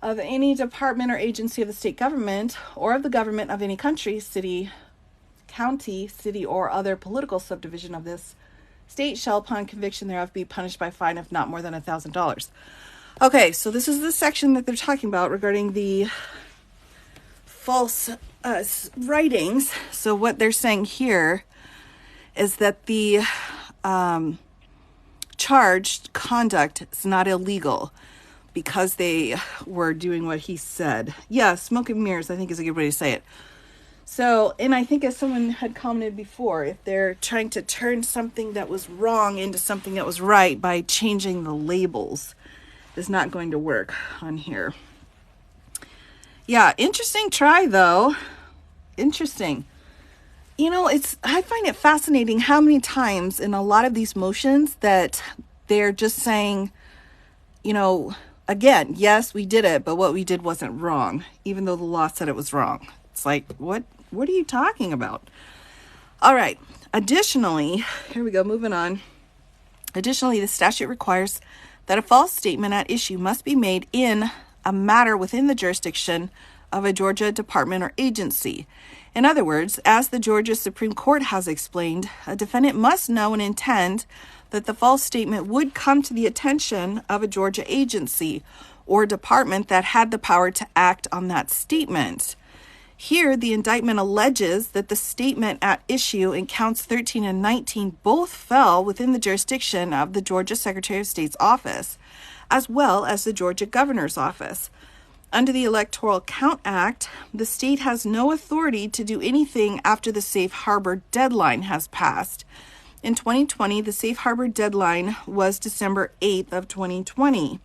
of any department or agency of the state government or of the government of any country, city, county, city, or other political subdivision of this state shall, upon conviction thereof, be punished by a fine of not more than $1,000. Okay, so this is the section that they're talking about regarding the false writings. So what they're saying here is that the charged conduct is not illegal because they were doing what he said. Yeah, smoke and mirrors, I think, is a good way to say it. So, and I think as someone had commented before, if they're trying to turn something that was wrong into something that was right by changing the labels, is not going to work on here. Yeah, interesting try though. Interesting. You know, I find it fascinating how many times in a lot of these motions that they're just saying, you know, again, yes, we did it, but what we did wasn't wrong, even though the law said it was wrong. It's like, what are you talking about? All right. Additionally, here we go, moving on. Additionally, the statute requires that a false statement at issue must be made in a matter within the jurisdiction of a Georgia department or agency. In other words, as the Georgia Supreme Court has explained, a defendant must know and intend that the false statement would come to the attention of a Georgia agency or department that had the power to act on that statement. Here, the indictment alleges that the statement at issue in counts 13 and 19 both fell within the jurisdiction of the Georgia Secretary of State's office, as well as the Georgia Governor's office. Under the Electoral Count Act, the state has no authority to do anything after the safe harbor deadline has passed. In 2020, the safe harbor deadline was December 8th of 2020.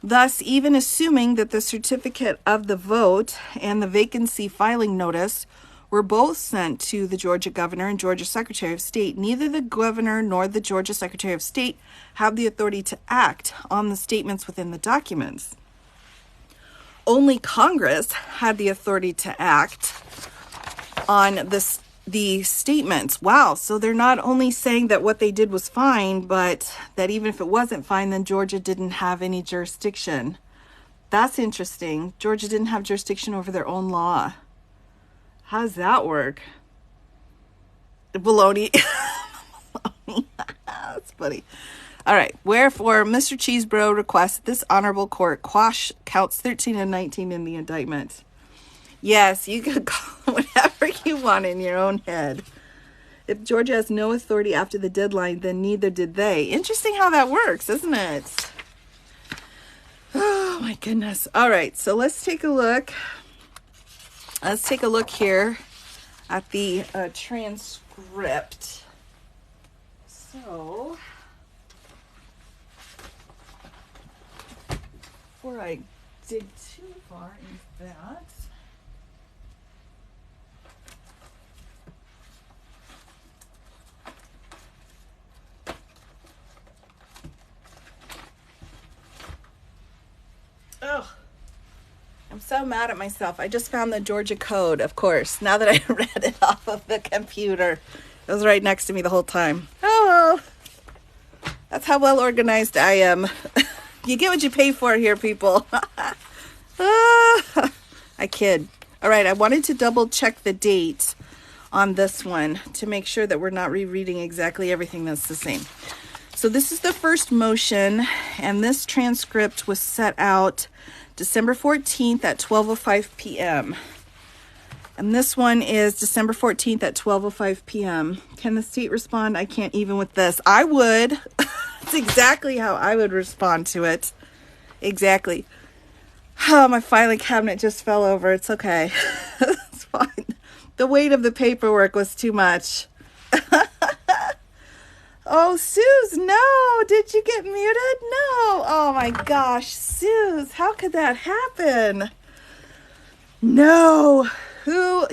Thus, even assuming that the certificate of the vote and the vacancy filing notice were both sent to the Georgia Governor and Georgia Secretary of State, neither the Governor nor the Georgia Secretary of State have the authority to act on the statements within the documents. Only Congress had the authority to act on the statements. Wow, so they're not only saying that what they did was fine, but that even if it wasn't fine, then Georgia didn't have any jurisdiction. That's interesting. Georgia didn't have jurisdiction over their own law. How does that work? Baloney. Baloney. That's funny. All right. Wherefore, Mr. Chesebro requests that this honorable court quash counts 13 and 19 in the indictment. Yes, you can call it whatever you want in your own head. If Georgia has no authority after the deadline, then neither did they. Interesting how that works, isn't it? Oh, my goodness. All right, so let's take a look. Let's take a look here at the transcript. So, before I dig too far into that, I'm so mad at myself. I just found the Georgia code, of course, now that I read it off of the computer. It was right next to me the whole time. Oh, well, that's how well organized I am. You get what you pay for here, people. I kid. All right, I wanted to double check the date on this one to make sure that we're not rereading exactly everything that's the same. So this is the first motion, and this transcript was set out December 14th at 12:05 p.m. And this one is December 14th at 12:05 p.m. Can the state respond? I can't even with this. I would. It's exactly how I would respond to it. Exactly. Oh, my filing cabinet just fell over. It's okay. It's fine. The weight of the paperwork was too much. Oh, Suze, no. Did you get muted? No. Oh, my gosh. Suze, how could that happen? No. Who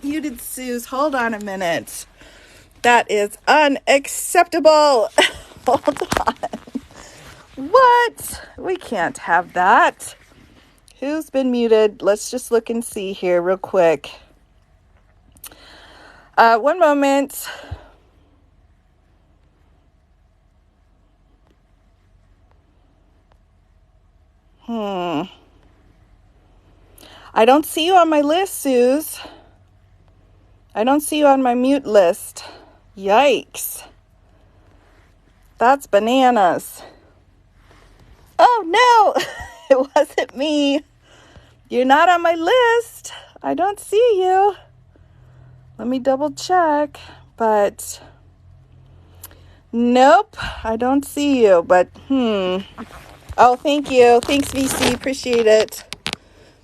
muted Suze? Hold on a minute. That is unacceptable. Hold on. What? We can't have that. Who's been muted? Let's just look and see here real quick. One moment. I don't see you on my list, Suze. I don't see you on my mute list. Yikes. That's bananas. Oh, no. It wasn't me. You're not on my list. I don't see you. Let me double check. But nope, I don't see you. But oh, thank you. Thanks, VC. Appreciate it.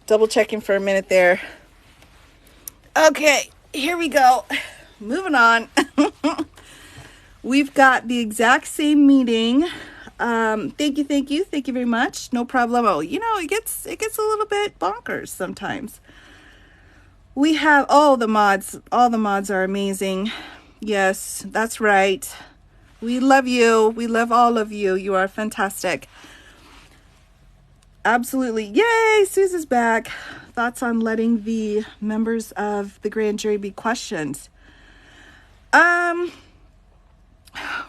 Double checking for a minute there. Okay, here we go. Moving on. We've got the exact same meeting. Thank you very much. No problem. Oh, it gets a little bit bonkers sometimes. We have all the mods are amazing. Yes, that's right. We love you. We love all of you. You are fantastic. Absolutely. Yay, Suze is back. Thoughts on letting the members of the grand jury be questioned?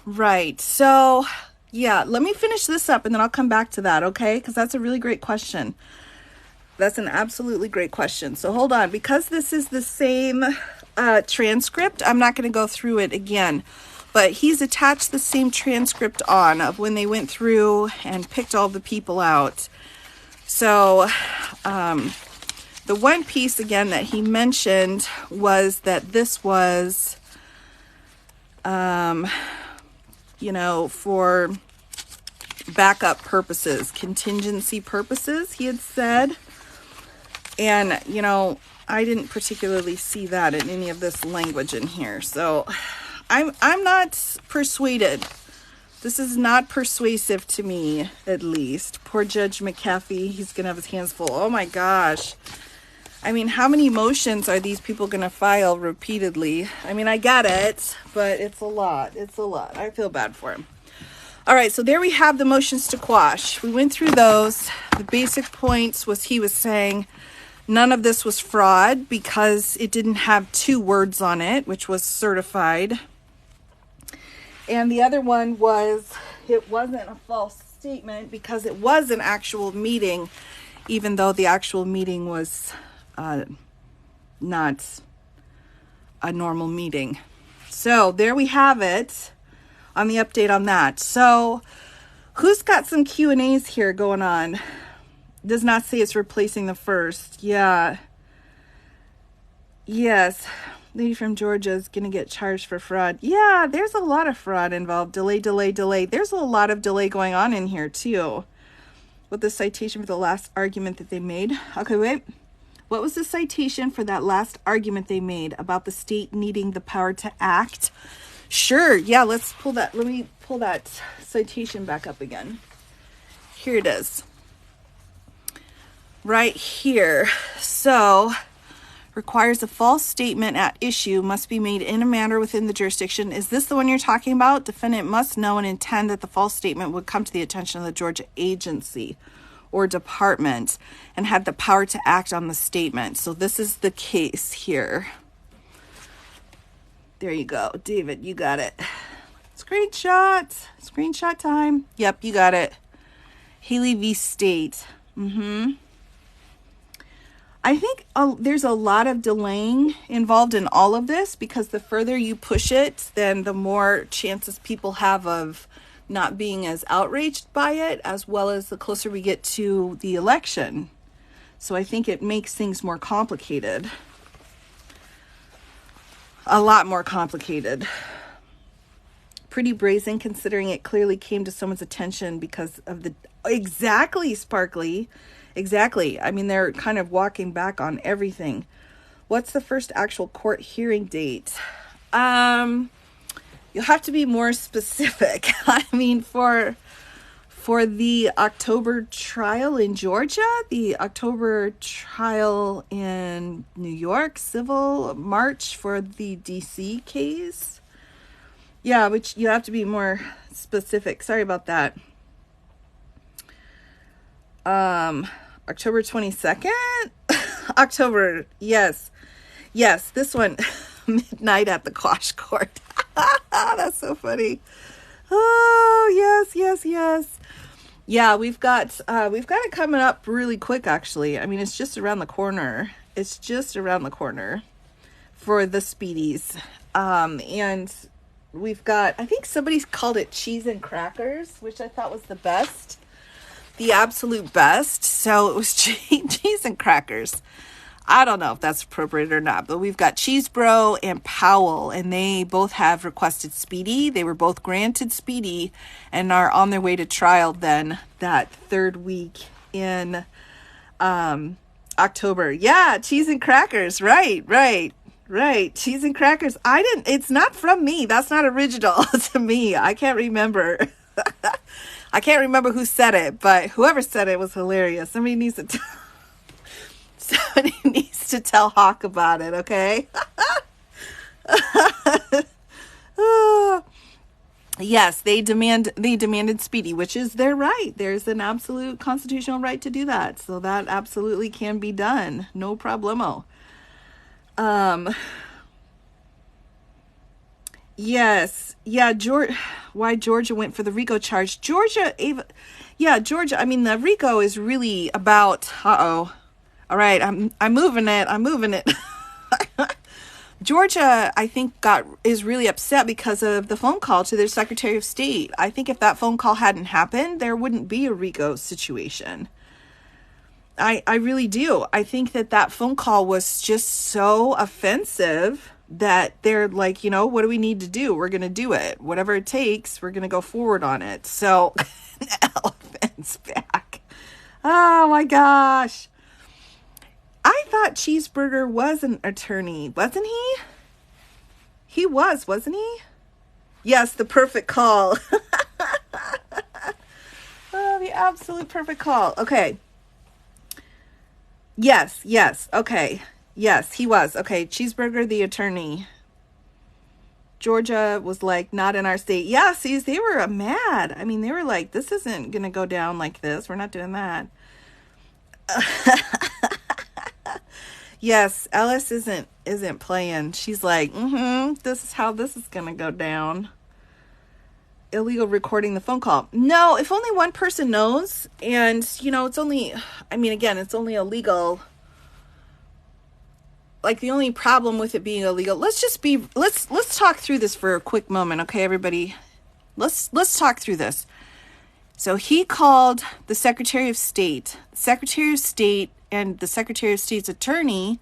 Right. So, yeah, let me finish this up and then I'll come back to that, okay? Because that's a really great question. That's an absolutely great question. So hold on. Because this is the same transcript, I'm not going to go through it again. But he's attached the same transcript on of when they went through and picked all the people out. So the one piece, again, that he mentioned was that this was, for backup purposes, contingency purposes, he had said. And, I didn't particularly see that in any of this language in here. So I'm not persuaded. This is not persuasive to me, at least. Poor Judge McAfee, he's going to have his hands full. Oh my gosh. I mean, how many motions are these people going to file repeatedly? I mean, I get it, but it's a lot. It's a lot. I feel bad for him. All right, so there we have the motions to quash. We went through those. The basic points was he was saying none of this was fraud because it didn't have two words on it, which was certified. And the other one was it wasn't a false statement because it was an actual meeting, even though the actual meeting was not a normal meeting. So there we have it on the update on that. So who's got some Q&As here going on? Does not say it's replacing the first. Yeah. Yes. Lady from Georgia is going to get charged for fraud. Yeah, there's a lot of fraud involved. Delay. There's a lot of delay going on in here, too. With the citation for the last argument that they made. Okay, wait. What was the citation for that last argument they made about the state needing the power to act? Sure. Yeah, let's pull that. Let me pull that citation back up again. Here it is. Right here. So, requires a false statement at issue must be made in a manner within the jurisdiction. Is this the one you're talking about? Defendant must know and intend that the false statement would come to the attention of the Georgia agency or department and had the power to act on the statement. So this is the case here. There you go. David, you got it. Screenshot time. Yep, you got it. Haley v. State. I think there's a lot of delaying involved in all of this, because the further you push it, then the more chances people have of not being as outraged by it, as well as the closer we get to the election. So I think it makes things more complicated. A lot more complicated. Pretty brazen, considering it clearly came to someone's attention because of the... Exactly, Sparkly. Exactly. I mean, they're kind of walking back on everything. What's the first actual court hearing date? You'll have to be more specific. I mean, for the October trial in Georgia, the October trial in New York, civil, March for the DC case. Yeah, which you have to be more specific. Sorry about that. October 22nd? October, yes. Yes, this one, midnight at the Quash Court. That's so funny. Oh, yes. Yeah, we've got it coming up really quick, actually. I mean, it's just around the corner. It's just around the corner for the speedies. And we've got, I think somebody called it cheese and crackers, which I thought was the best. The absolute best. So it was cheese and crackers. I don't know if that's appropriate or not, but we've got Chesebro and Powell, and they both have requested speedy. They were both granted speedy and are on their way to trial then that third week in October. Yeah, cheese and crackers. Right. Cheese and crackers. It's not from me. That's not original to me. I can't remember. I can't remember who said it, but whoever said it was hilarious. Somebody needs to tell Hawk about it, okay? Yes, they demanded speedy, which is their right. There's an absolute constitutional right to do that. So that absolutely can be done. No problemo. Yes. Yeah, why Georgia went for the RICO charge. Georgia, I mean, the RICO is really about, all right, I'm moving it. Georgia, I think, is really upset because of the phone call to their Secretary of State. I think if that phone call hadn't happened, there wouldn't be a RICO situation. I really do. I think that phone call was just so offensive that they're like, what do we need to do? We're going to do it. Whatever it takes, we're going to go forward on it. So, elephant's back. Oh my gosh. I thought Cheeseburger was an attorney, wasn't he? He was, wasn't he? Yes, the perfect call. Oh, the absolute perfect call. Okay. Yes. Okay. Yes, he was. Okay, Cheeseburger, the attorney. Georgia was like, not in our state. Yeah, see, they were mad. I mean, they were like, this isn't going to go down like this. We're not doing that. Yes, Ellis isn't playing. She's like, this is how this is going to go down. Illegal recording the phone call. No, if only one person knows, and, it's only, it's only illegal. Like, the only problem with it being illegal, let's talk through this for a quick moment, okay, everybody? Let's talk through this. So he called the Secretary of State. The Secretary of State and the Secretary of State's attorney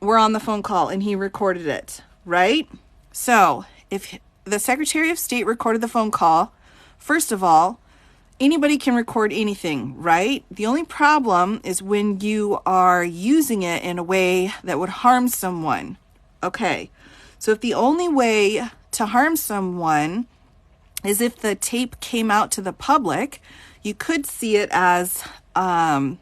were on the phone call, and he recorded it, right? So if the Secretary of State recorded the phone call, first of all, anybody can record anything, right? The only problem is when you are using it in a way that would harm someone. Okay, so if the only way to harm someone is if the tape came out to the public, you could see it as, I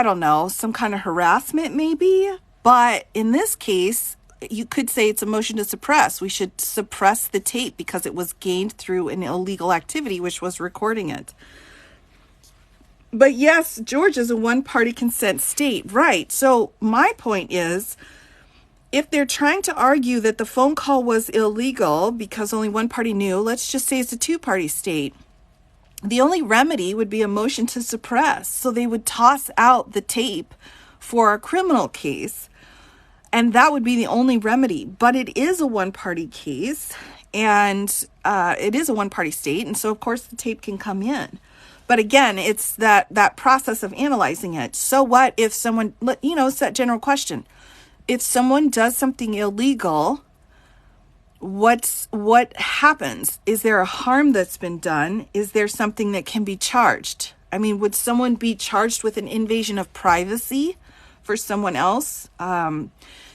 don't know, some kind of harassment maybe. But in this case, you could say it's a motion to suppress. We should suppress the tape because it was gained through an illegal activity, which was recording it. But yes, Georgia's a one-party consent state, right? So my point is, if they're trying to argue that the phone call was illegal because only one party knew, let's just say it's a two-party state. The only remedy would be a motion to suppress. So they would toss out the tape for a criminal case, and that would be the only remedy. But it is a one-party case, and it is a one-party state, and so of course the tape can come in. But again, it's that process of analyzing it. So what if someone, it's that general question. If someone does something illegal, what happens? Is there a harm that's been done? Is there something that can be charged? I mean, would someone be charged with an invasion of privacy for someone else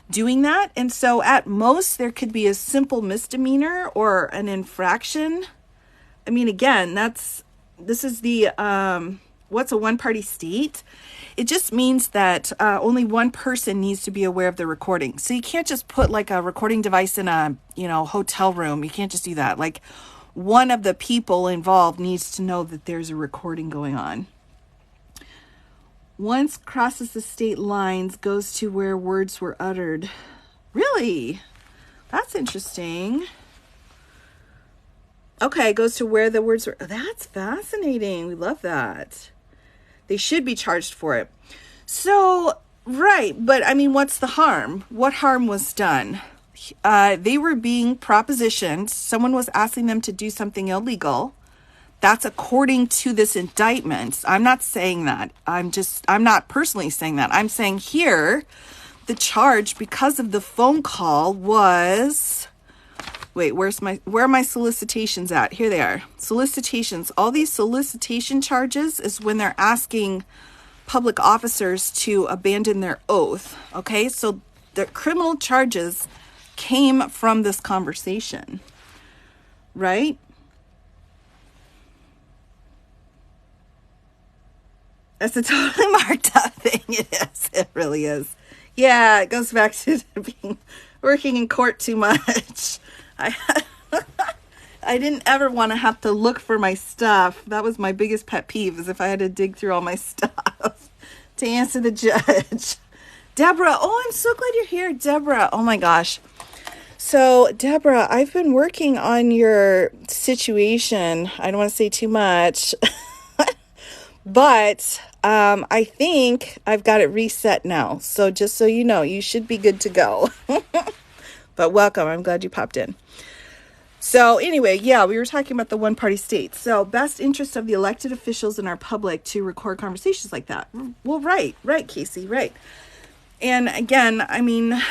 doing that? And so at most, there could be a simple misdemeanor or an infraction. I mean, again, this is the, what's a one-party state? It just means that only one person needs to be aware of the recording. So you can't just put like a recording device in a, hotel room. You can't just do that. Like one of the people involved needs to know that there's a recording going on. Once crosses the state lines, goes to where words were uttered. Really? That's interesting. Okay, goes to where the words were. That's fascinating. We love that. They should be charged for it. So, right. But I mean, what's the harm? What harm was done? They were being propositioned. Someone was asking them to do something illegal. That's according to this indictment. I'm not saying that. I'm not personally saying that. I'm saying here, the charge because of the phone call was, wait, where are my solicitations at? Here they are. Solicitations. All these solicitation charges is when they're asking public officers to abandon their oath. Okay, so the criminal charges came from this conversation, right? That's a totally marked up thing. It is. It really is. Yeah, it goes back to working in court too much. I didn't ever want to have to look for my stuff. That was my biggest pet peeve, is if I had to dig through all my stuff to answer the judge. Deborah, oh, I'm so glad you're here, Deborah. Oh my gosh. So, Deborah, I've been working on your situation. I don't want to say too much, but I think I've got it reset now. So just so you know, you should be good to go. But welcome. I'm glad you popped in. So anyway, yeah, we were talking about the one-party state. So best interest of the elected officials in our public to record conversations like that. Well, right, Casey, right. And again, I mean,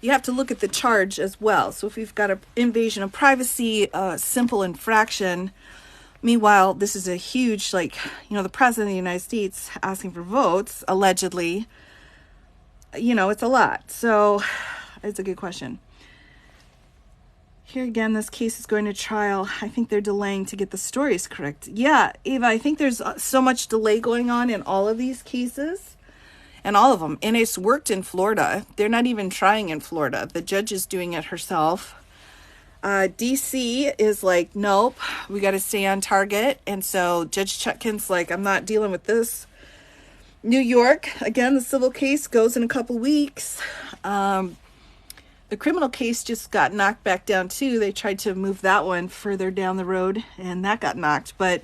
you have to look at the charge as well. So if we've got an invasion of privacy, a simple infraction, meanwhile, this is a huge, the president of the United States asking for votes, allegedly, it's a lot. So it's a good question. Here again, this case is going to trial. I think they're delaying to get the stories correct. Yeah, Ava, I think there's so much delay going on in all of these cases, and all of them. And it's worked in Florida. They're not even trying in Florida. The judge is doing it herself. DC is like, nope, we got to stay on target. And so Judge Chutkin's like, I'm not dealing with this. New York, again, the civil case goes in a couple weeks. The criminal case just got knocked back down too. They tried to move that one further down the road, and that got knocked, but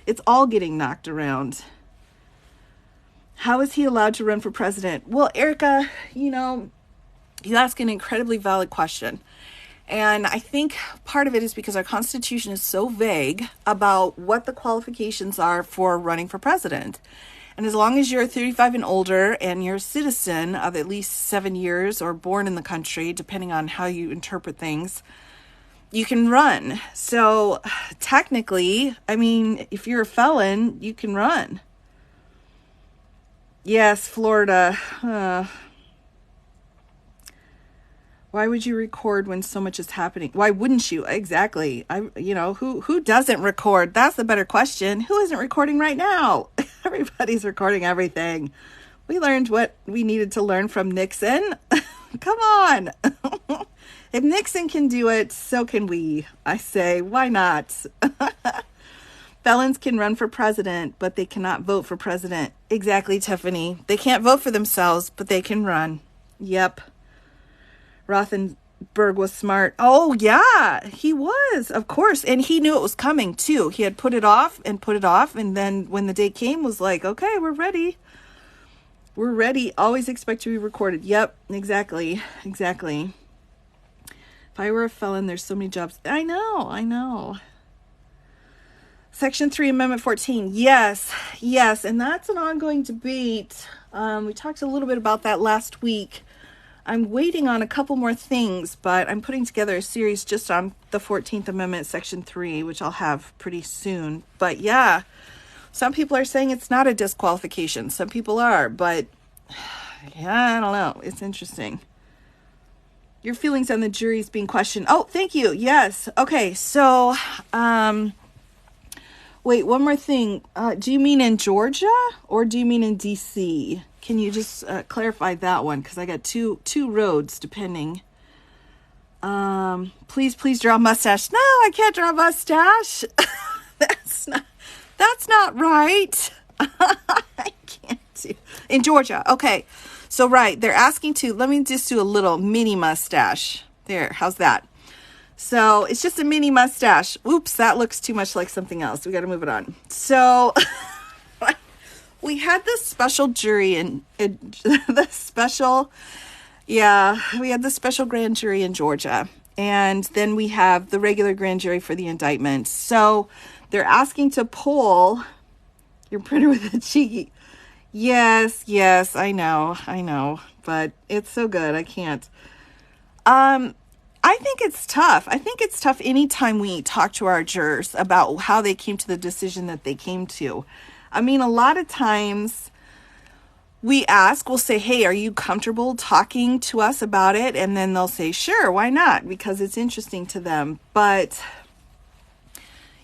it's all getting knocked around. How is he allowed to run for president? Well, Erica, you ask an incredibly valid question. And I think part of it is because our Constitution is so vague about what the qualifications are for running for president. And as long as you're 35 and older and you're a citizen of at least 7 years or born in the country, depending on how you interpret things, you can run. So technically, I mean, if you're a felon, you can run. Yes, Florida. Why would you record when so much is happening? Why wouldn't you? Exactly. Who doesn't record? That's the better question. Who isn't recording right now? Everybody's recording everything. We learned what we needed to learn from Nixon. Come on. If Nixon can do it, so can we. I say, why not? Felons can run for president, but they cannot vote for president. Exactly, Tiffany. They can't vote for themselves, but they can run. Yep. Rothenberg was smart. Oh, yeah, he was, of course. And he knew it was coming, too. He had put it off. And then when the day came, was like, okay, we're ready. We're ready. Always expect to be recorded. Yep, exactly. Exactly. If I were a felon, there's so many jobs. I know. Section 3, Amendment 14. Yes. And that's an ongoing debate. We talked a little bit about that last week. I'm waiting on a couple more things, but I'm putting together a series just on the 14th Amendment, Section 3, which I'll have pretty soon. But yeah, some people are saying it's not a disqualification. Some people are, but yeah, I don't know. It's interesting. Your feelings on the jury's being questioned. Oh, thank you. Yes. Okay. So, wait, one more thing. Do you mean in Georgia or do you mean in DC? Can you just clarify that one? Because I got two roads depending. Please draw a mustache. No, I can't draw a mustache. That's not right. I can't do. In Georgia. Okay. So, right. They're asking to, let me just do a little mini mustache. There. How's that? So it's just a mini mustache. Oops, that looks too much like something else. We got to move it on. So we had this special jury and we had the special grand jury in Georgia. And then we have the regular grand jury for the indictment. So they're asking to poll your printer with a cheeky. Yes, I know, but it's so good. I can't. I think it's tough. Anytime we talk to our jurors about how they came to the decision that they came to. I mean, a lot of times we'll say, hey, are you comfortable talking to us about it? And then they'll say, sure, why not? Because it's interesting to them. But,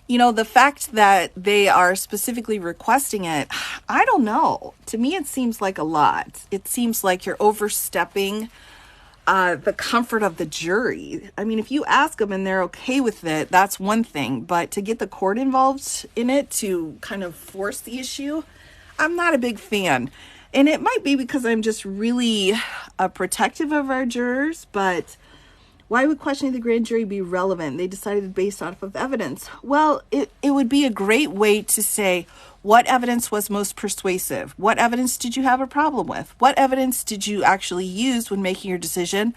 the fact that they are specifically requesting it, I don't know. To me, it seems like a lot. It seems like you're overstepping the comfort of the jury. I mean, if you ask them and they're okay with it, that's one thing. But to get the court involved in it to kind of force the issue, I'm not a big fan. And it might be because I'm just really protective of our jurors. But why would questioning the grand jury be relevant? They decided based off of evidence. Well, it would be a great way to say, what evidence was most persuasive? What evidence did you have a problem with? What evidence did you actually use when making your decision?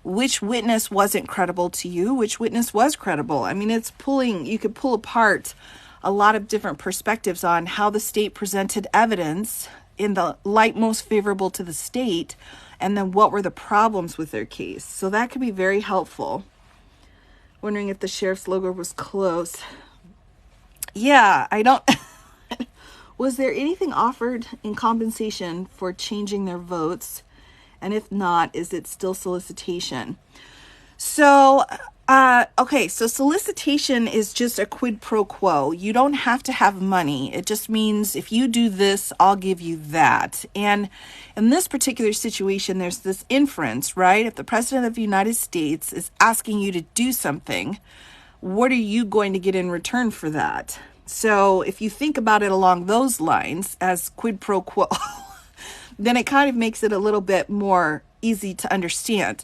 Which witness wasn't credible to you? Which witness was credible? I mean, you could pull apart a lot of different perspectives on how the state presented evidence in the light most favorable to the state, and then what were the problems with their case. So that could be very helpful. Wondering if the sheriff's logo was close. Yeah, I don't... Was there anything offered in compensation for changing their votes? And if not, is it still solicitation? So, so solicitation is just a quid pro quo. You don't have to have money. It just means if you do this, I'll give you that. And in this particular situation, there's this inference, right? If the president of the United States is asking you to do something, what are you going to get in return for that? So if you think about it along those lines as quid pro quo, then it kind of makes it a little bit more easy to understand.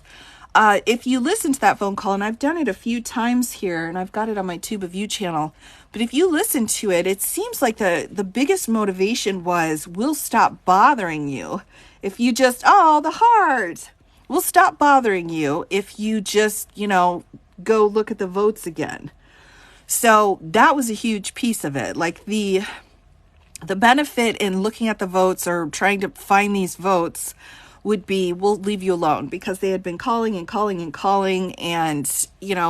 If you listen to that phone call, and I've done it a few times here, and I've got it on my Tube of You channel, but if you listen to it, it seems like the biggest motivation was, we'll stop bothering you. If you just, the heart, we'll stop bothering you if you just, go look at the votes again. So that was a huge piece of it. Like the benefit in looking at the votes or trying to find these votes would be, we'll leave you alone, because they had been calling and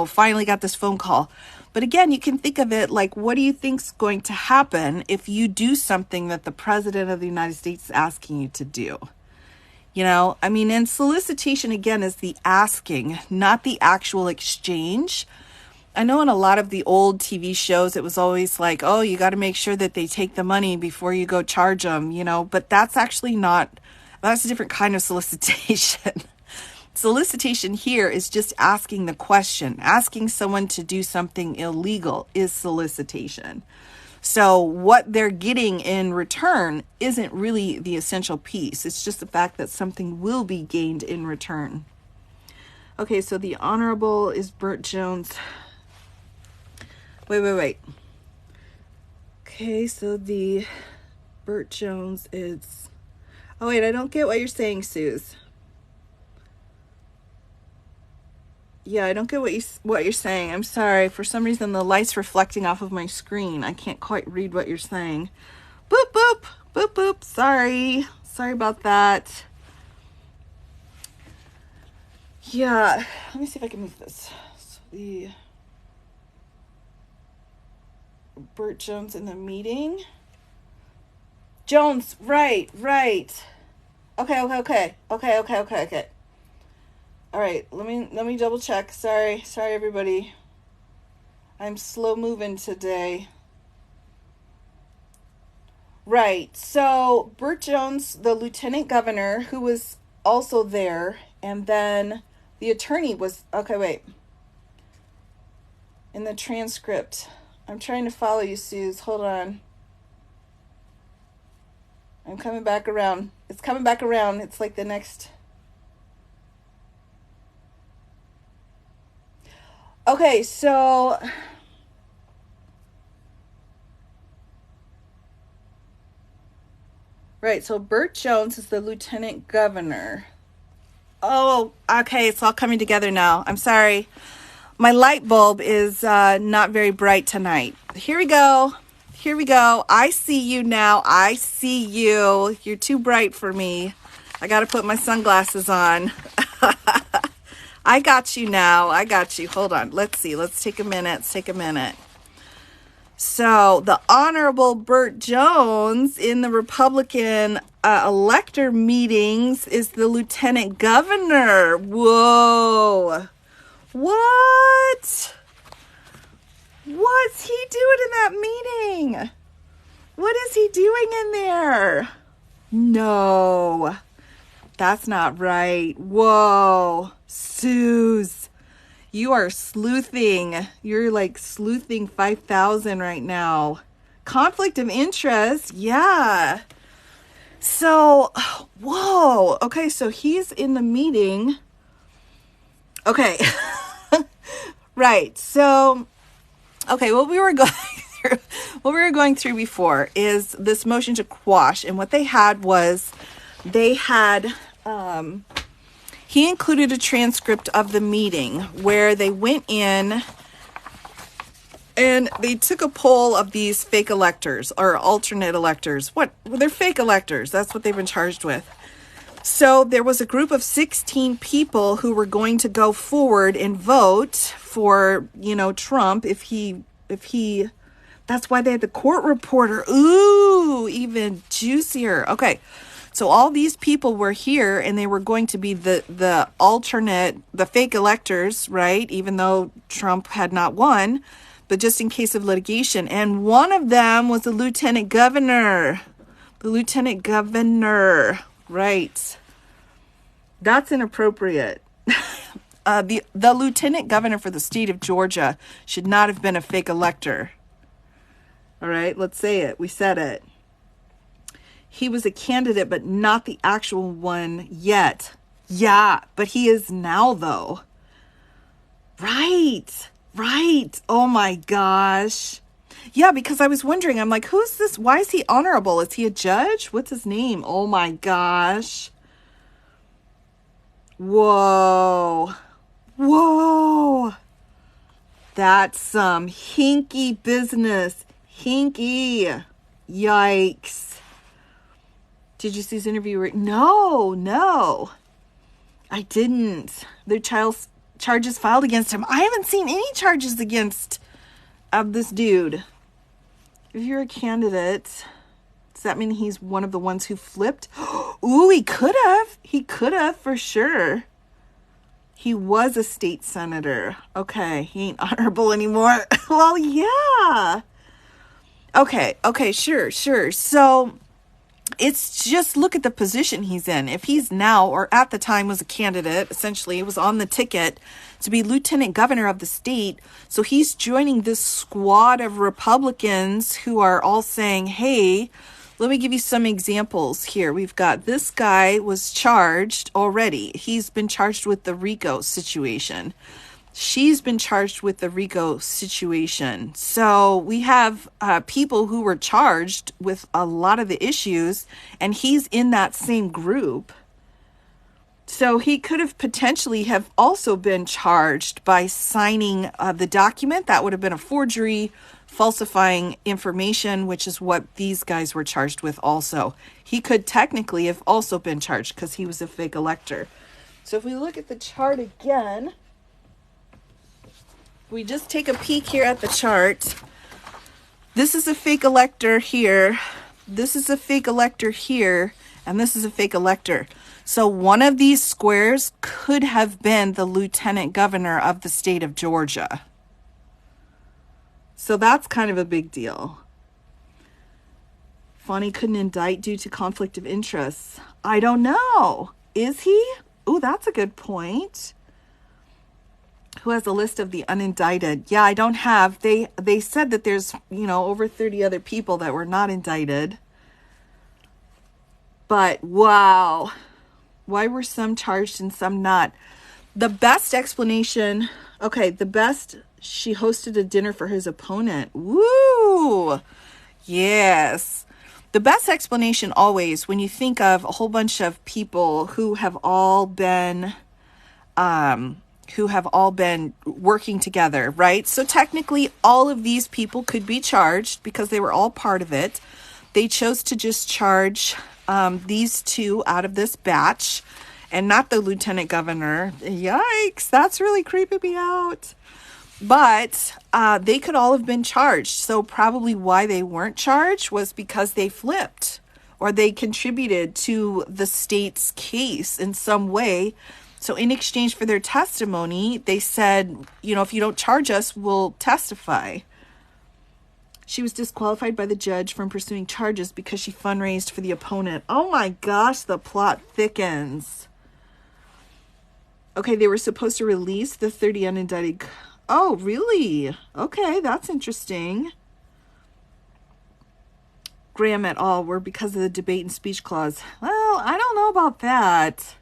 finally got this phone call. But again, you can think of it like, what do you think's going to happen if you do something that the president of the United States is asking you to do? And solicitation, again, is the asking, not the actual exchange. I know in a lot of the old TV shows, it was always like, oh, you got to make sure that they take the money before you go charge them, but that's actually not That's a different kind of solicitation. Solicitation here is just asking the question. Asking someone to do something illegal is solicitation. So what they're getting in return isn't really the essential piece. It's just the fact that something will be gained in return. Okay, so the Honorable is Burt Jones. Wait. Okay, so the Burt Jones is... Oh, wait, I don't get what you're saying, Suze. Yeah, I don't get what you're saying. I'm sorry. For some reason, the light's reflecting off of my screen. I can't quite read what you're saying. Boop, boop, boop, boop. Sorry. Sorry about that. Yeah, let me see if I can move this. So the Burt Jones in the meeting. Jones, right. Okay. All right, let me double check. Sorry everybody. I'm slow moving today. Right. So Burt Jones, the lieutenant governor, who was also there, and then the attorney was... Okay, wait. In the transcript. I'm trying to follow you, Suze. Hold on. I'm coming back around. It's coming back around. It's like the next... Okay, so... Right, so Burt Jones is the lieutenant governor. Oh, okay, it's all coming together now. I'm sorry. My light bulb is not very bright tonight. Here we go. I see you now. I see you. You're too bright for me. I got to put my sunglasses on. I got you now. Hold on. Let's see. Let's take a minute. So the Honorable Burt Jones in the Republican elector meetings is the lieutenant governor. Whoa. What? What's he doing in that meeting? What is he doing in there? No, that's not right. Whoa, Suze, you are sleuthing. You're like sleuthing 5,000 right now. Conflict of interest, yeah. So, whoa. Okay, so he's in the meeting. Okay. Right. So, okay, what we were going through before is this motion to quash, and what they had was he included a transcript of the meeting where they went in and they took a poll of these fake electors or alternate electors. They're fake electors. That's what they've been charged with. So there was a group of 16 people who were going to go forward and vote for, Trump if he, that's why they had the court reporter. Ooh, even juicier. Okay. So all these people were here and they were going to be the alternate, the fake electors, right? Even though Trump had not won, but just in case of litigation. And one of them was the lieutenant governor. Right. That's inappropriate. The lieutenant governor for the state of Georgia should not have been a fake elector. All right, let's say it. We said it. He was a candidate, but not the actual one yet. Yeah, but he is now, though. Right. Oh, my gosh. Yeah, because I was wondering, I'm like, who's this? Why is he honorable? Is he a judge? What's his name? Oh my gosh. Whoa. That's some hinky business. Hinky. Yikes. Did you see his interview? No. I didn't. There are charges filed against him. I haven't seen any charges against this dude. If you're a candidate, does that mean he's one of the ones who flipped? Ooh, he could have for sure. He was a state senator. Okay, he ain't honorable anymore. Well, yeah. Okay, sure. So it's just look at the position he's in. If he's now, or at the time was a candidate, essentially was on the ticket to be lieutenant governor of the state. So he's joining this squad of Republicans who are all saying, hey, let me give you some examples here. We've got this guy was charged already. He's been charged with the RICO situation. She's been charged with the RICO situation. So we have people who were charged with a lot of the issues, and he's in that same group. So he could have potentially have also been charged by signing the document. That would have been a forgery, falsifying information, which is what these guys were charged with also. He could technically have also been charged because he was a fake elector. So if we look at the chart again, we just take a peek here at the chart. This is a fake elector here. This is a fake elector here. And this is a fake elector. So one of these squares could have been the lieutenant governor of the state of Georgia. So that's kind of a big deal. Fani couldn't indict due to conflict of interests. I don't know. Is he? Oh, that's a good point. Who has a list of the unindicted? Yeah, I don't have. They said that there's, over 30 other people that were not indicted. But wow. Why were some charged and some not? The best explanation, she hosted a dinner for his opponent. Woo! Yes. The best explanation always, when you think of a whole bunch of people who have all been working together, right? So technically all of these people could be charged because they were all part of it. They chose to just charge these two out of this batch and not the lieutenant governor. Yikes, that's really creeping me out. But they could all have been charged. So probably why they weren't charged was because they flipped or they contributed to the state's case in some way. So in exchange for their testimony, they said, if you don't charge us, we'll testify. She was disqualified by the judge from pursuing charges because she fundraised for the opponent. Oh my gosh, the plot thickens. Okay, they were supposed to release the 30 unindicted. Oh, really? Okay, that's interesting. Graham et al. Were because of the debate and speech clause. Well, I don't know about that.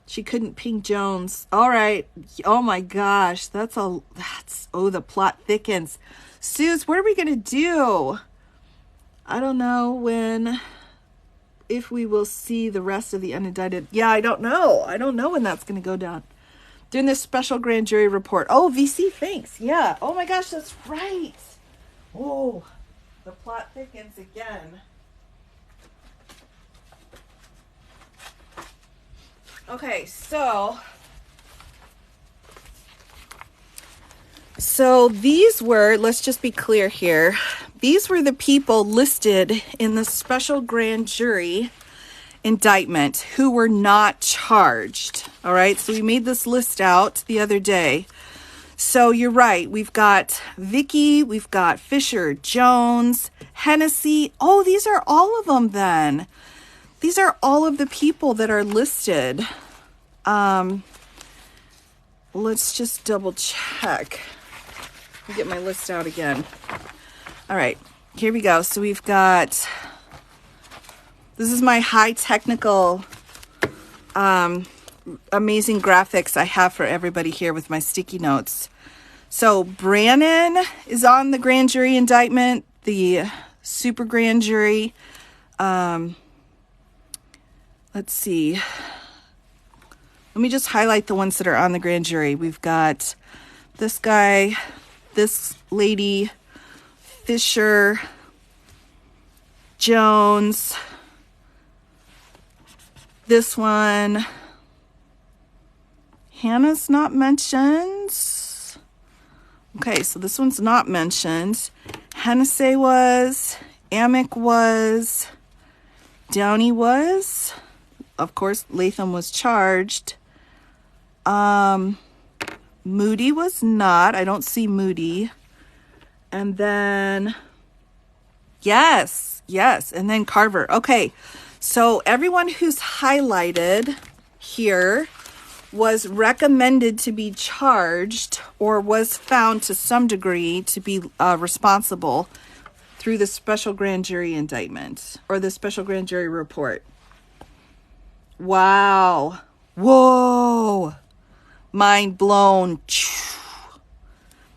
She couldn't ping Jones. All right. Oh my gosh. The plot thickens. Suze, what are we going to do? I don't know if we will see the rest of the unindicted. Yeah, I don't know. I don't know when that's going to go down. Doing this special grand jury report. Oh, VC, thanks. Yeah. Oh my gosh, that's right. Oh, the plot thickens again. Okay, so these were, let's just be clear here. These were the people listed in the special grand jury indictment who were not charged. All right, so we made this list out the other day. So you're right. We've got Vicky, we've got Fisher, Jones, Hennessy. Oh, these are all of them then. These are all of the people that are listed. Let's just double check. Let me get my list out again. All right, here we go. So we've got, this is my high technical, amazing graphics I have for everybody here with my sticky notes. So Brannon is on the grand jury indictment, the super grand jury. Let's see. Let me just highlight the ones that are on the grand jury. We've got this guy, this lady, Fisher, Jones, this one. Hannah's not mentioned. Okay, so this one's not mentioned. Hennessy was, Amick was, Downey was. Of course, Latham was charged. Moody was not. I don't see Moody. And then, yes, Yes, and then Carver. Okay, so everyone who's highlighted here was recommended to be charged or was found to some degree to be responsible through the special grand jury indictment or the special grand jury report. Wow. Whoa. Mind blown.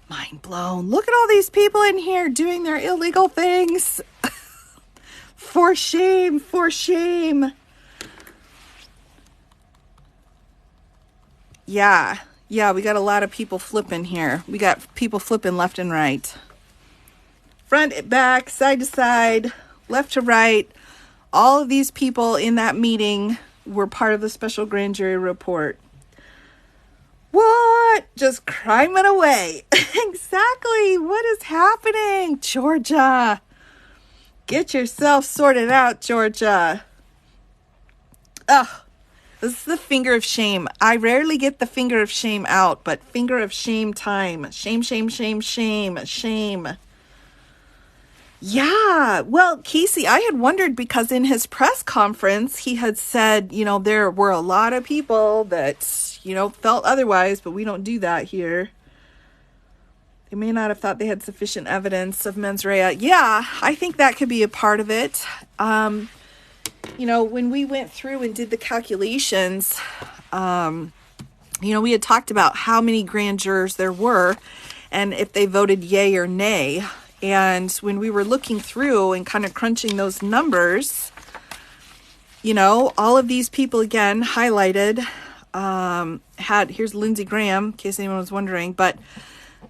Mind blown. Look at all these people in here doing their illegal things. For shame, for shame. Yeah, we got a lot of people flipping here. We got people flipping left and right. Front, back, side to side, left to right. All of these people in that meeting were part of the special grand jury report. What? Just criming away. Exactly. What is happening? Georgia. Get yourself sorted out, Georgia. Ugh. This is the finger of shame. I rarely get the finger of shame out, but finger of shame time. Shame, shame, shame, shame, shame. Yeah. Well, Casey, I had wondered because in his press conference, he had said, there were a lot of people that, felt otherwise, but we don't do that here. They may not have thought they had sufficient evidence of mens rea. Yeah, I think that could be a part of it. When we went through and did the calculations, we had talked about how many grand jurors there were and if they voted yay or nay. And when we were looking through and kind of crunching those numbers, all of these people again highlighted, here's Lindsey Graham, in case anyone was wondering, but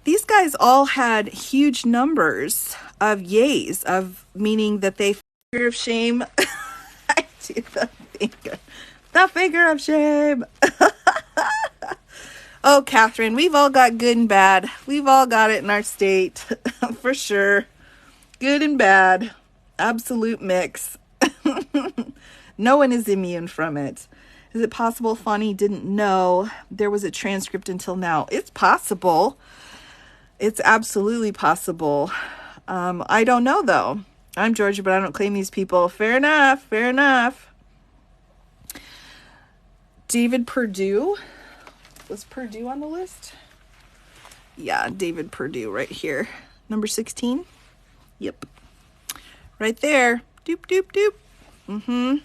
these guys all had huge numbers of yays, of meaning that they finger of shame. I do the finger of shame. Oh, Catherine, we've all got good and bad. We've all got it in our state, for sure. Good and bad, absolute mix. No one is immune from it. Is it possible Fani didn't know there was a transcript until now? It's possible. It's absolutely possible. I don't know, though. I'm Georgia, but I don't claim these people. Fair enough. Fair enough. David Perdue. Was Perdue on the list? Yeah, David Perdue right here. Number 16. Yep. Right there. Doop, doop, doop.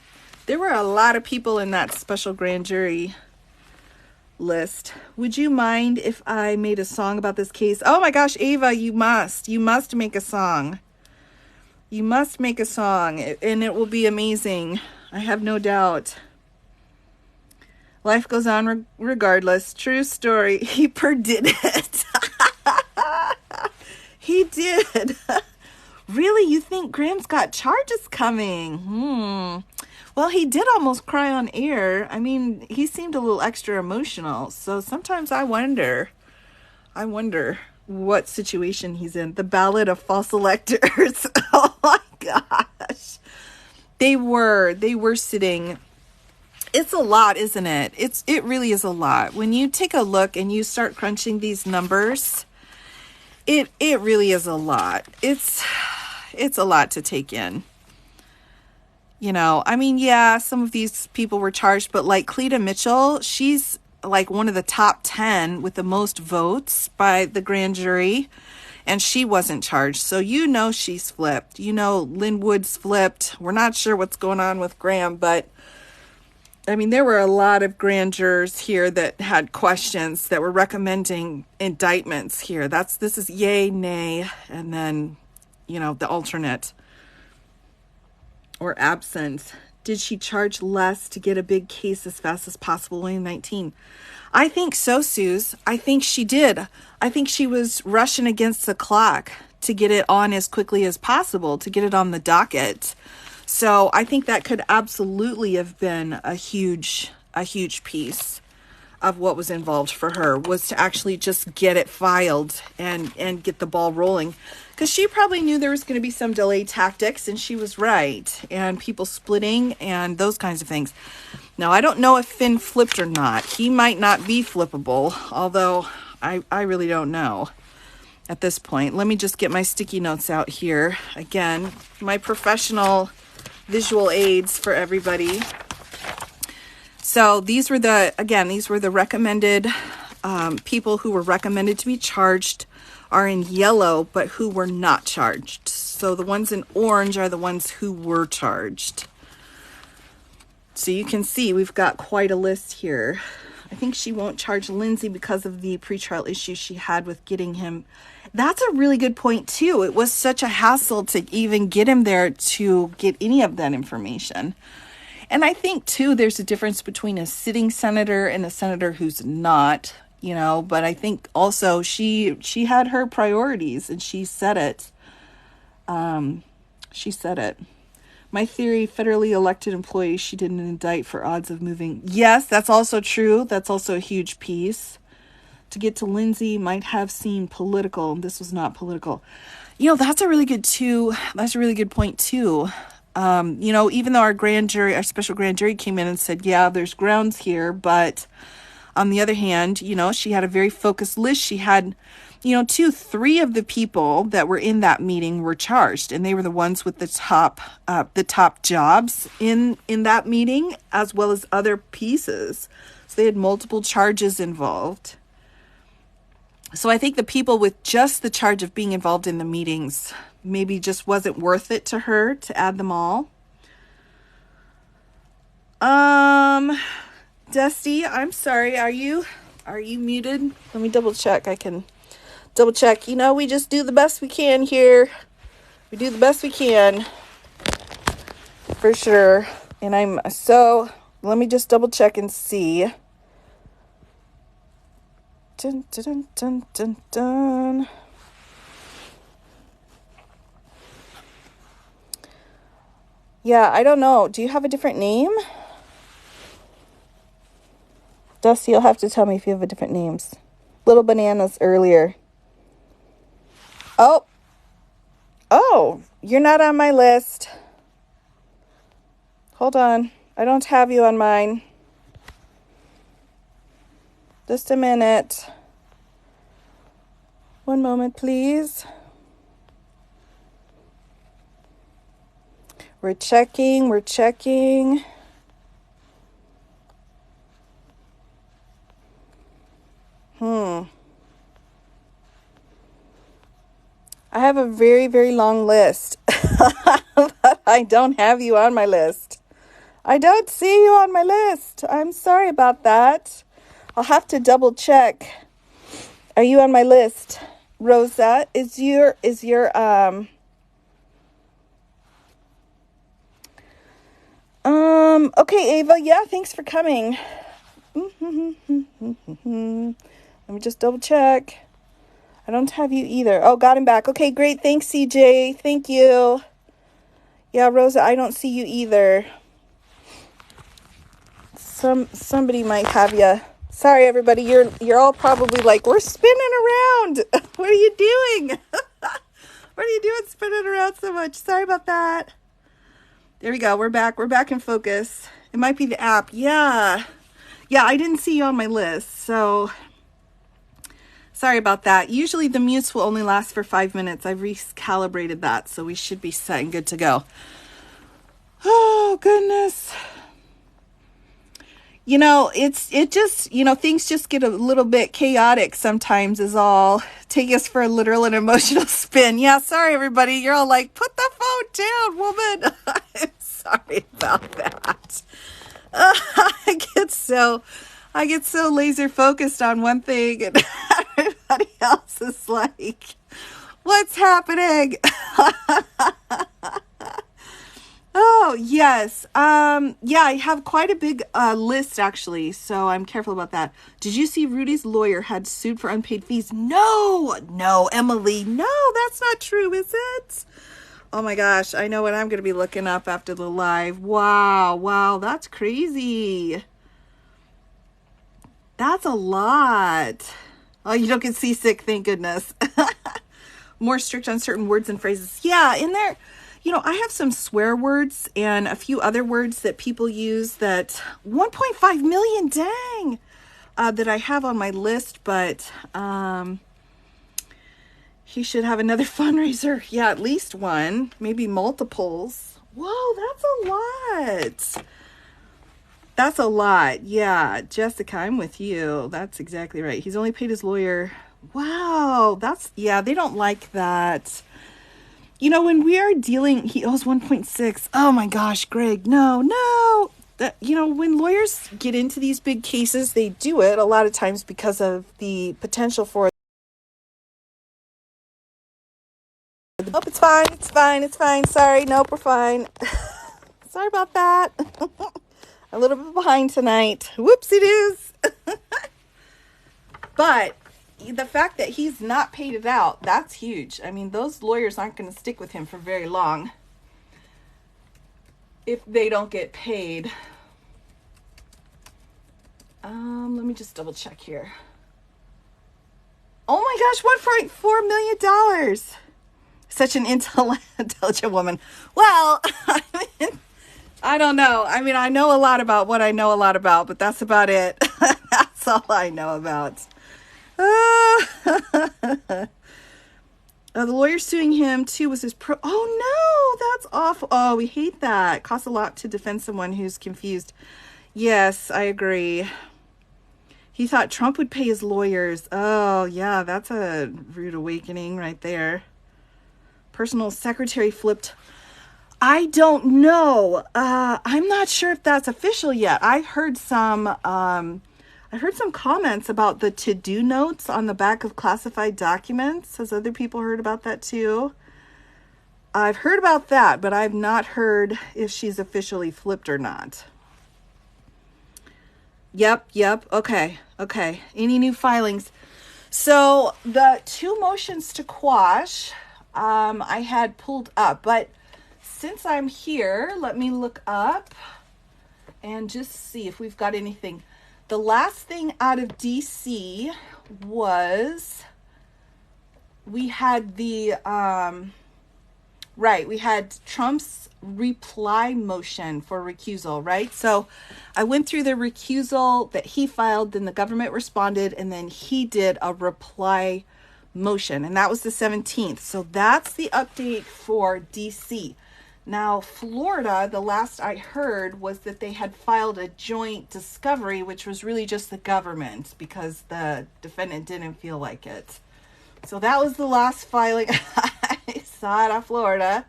There were a lot of people in that special grand jury list. Would you mind if I made a song about this case? Oh my gosh, Ava, you must make a song. You must make a song, and it will be amazing. I have no doubt. Life goes on regardless. True story. He did it. He did. Really? You think Graham's got charges coming? Well, he did almost cry on air. I mean, he seemed a little extra emotional. So sometimes I wonder what situation he's in. The ballad of false electors. Oh my gosh. They were sitting. It's a lot, isn't it? It really is a lot. When you take a look and you start crunching these numbers, it really is a lot. It's a lot to take in. Some of these people were charged, but like Cleta Mitchell, she's like one of the top 10 with the most votes by the grand jury, and she wasn't charged. So she's flipped. Lynn Wood's flipped. We're not sure what's going on with Graham, but there were a lot of grand jurors here that had questions that were recommending indictments here. This is yay, nay, and then, the alternate. Or absent. Did she charge less to get a big case as fast as possible in 2019? I think so, Suze. I think she did. I think she was rushing against the clock to get it on as quickly as possible, to get it on the docket. So I think that could absolutely have been a huge piece of what was involved for her, was to actually just get it filed and get the ball rolling. Because she probably knew there was going to be some delay tactics, and she was right. And people splitting and those kinds of things. Now, I don't know if Finn flipped or not. He might not be flippable, although I really don't know. at this point. Let me just get my sticky notes out here. Again, my professional visual aids for everybody. So these were the recommended people who were recommended to be charged are in yellow, but who were not charged. So the ones in orange are the ones who were charged. So you can see we've got quite a list here. I think she won't charge Lindsay because of the pretrial issues she had with getting him. That's a really good point too. It was such a hassle to even get him there to get any of that information. And I think too, there's a difference between a sitting senator and a senator who's not, you know, but I think also she had her priorities and she said it. She said it. My theory, federally elected employees she didn't indict for odds of moving. Yes, that's also true. That's also a huge piece. To get to Lindsay might have seemed political. This was not political. You know, that's a really good point too. You know, even though our special grand jury came in and said, yeah, there's grounds here, but on the other hand, you know, she had a very focused list. She had, you know, 3 of the people that were in that meeting were charged, and they were the ones with the top jobs in that meeting, as well as other pieces. So they had multiple charges involved. So I think the people with just the charge of being involved in the meetings maybe just wasn't worth it to her to add them all. Dusty, I'm sorry. Are you muted? Let me double check. I can double check. You know, we just do the best we can here. We do the best we can. For sure. And let me just double check and see. Dun, dun, dun, dun, dun. Yeah, I don't know. Do you have a different name? Dusty, you'll have to tell me if you have a different names. Little Bananas earlier. Oh, you're not on my list. Hold on. I don't have you on mine. Just a minute. One moment, please. We're checking. I have a very, very long list, but I don't have you on my list. I don't see you on my list. I'm sorry about that. I'll have to double check. Are you on my list? Rosa, is your okay, Ava, yeah, thanks for coming. Let me just double check. I don't have you either. Oh, got him back. Okay, great. Thanks, CJ. Thank you. Yeah, Rosa, I don't see you either. Somebody might have you. Sorry, everybody. You're all probably like, we're spinning around. What are you doing? What are you doing spinning around so much? Sorry about that. There we go. We're back. We're back in focus. It might be the app. Yeah, I didn't see you on my list, so sorry about that. Usually the mutes will only last for 5 minutes. I've recalibrated that, so we should be set and good to go. Oh, goodness. You know, it just, you know, things just get a little bit chaotic sometimes is all. Take us for a literal and emotional spin. Yeah, sorry, everybody. You're all like, put the phone down, woman. I'm sorry about that. I get so laser focused on one thing and everybody else is like, what's happening? Oh, yes. Yeah, I have quite a big list actually, so I'm careful about that. Did you see Rudy's lawyer had sued for unpaid fees? No, Emily, no, that's not true, is it? Oh my gosh, I know what I'm going to be looking up after the live. Wow, that's crazy. That's a lot. Oh, you don't get seasick, thank goodness. More strict on certain words and phrases. Yeah, in there, you know, I have some swear words and a few other words that people use that 1.5 million, dang, that I have on my list. But He should have another fundraiser. Yeah, at least one, maybe multiples. Whoa, that's a lot. That's a lot. Yeah, Jessica, I'm with you. That's exactly right. He's only paid his lawyer. Wow, yeah, they don't like that. You know, when we are dealing, he owes 1.6. Oh my gosh, Greg, no. You know, when lawyers get into these big cases, they do it a lot of times because of the potential for, oh, it's fine. Sorry, nope, we're fine. Sorry about that. A little bit behind tonight. Whoopsie-doos. But the fact that he's not paid it out, that's huge. I mean, those lawyers aren't going to stick with him for very long if they don't get paid. Let me just double check here. Oh my gosh, $1.4 million. Such an intelligent woman. Well, I don't know. I mean, I know a lot about what I know a lot about, but that's about it. That's all I know about. The lawyer suing him too was his oh no, that's awful. Oh, we hate that. It costs a lot to defend someone who's confused. Yes, I agree. He thought Trump would pay his lawyers. Oh yeah, that's a rude awakening right there. Personal secretary flipped. I don't know. I'm not sure if that's official yet. I heard some comments about the to-do notes on the back of classified documents. Has other people heard about that too? I've heard about that, but I've not heard if she's officially flipped or not. Yep. Okay. Any new filings? So the 2 motions to quash, I had pulled up, but since I'm here, let me look up and just see if we've got anything. The last thing out of DC was we had the we had Trump's reply motion for recusal, right? So I went through the recusal that he filed, then the government responded, and then he did a reply motion, and that was the 17th. So that's the update for DC. Now, Florida, the last I heard was that they had filed a joint discovery, which was really just the government because the defendant didn't feel like it. So that was the last filing I saw out of Florida.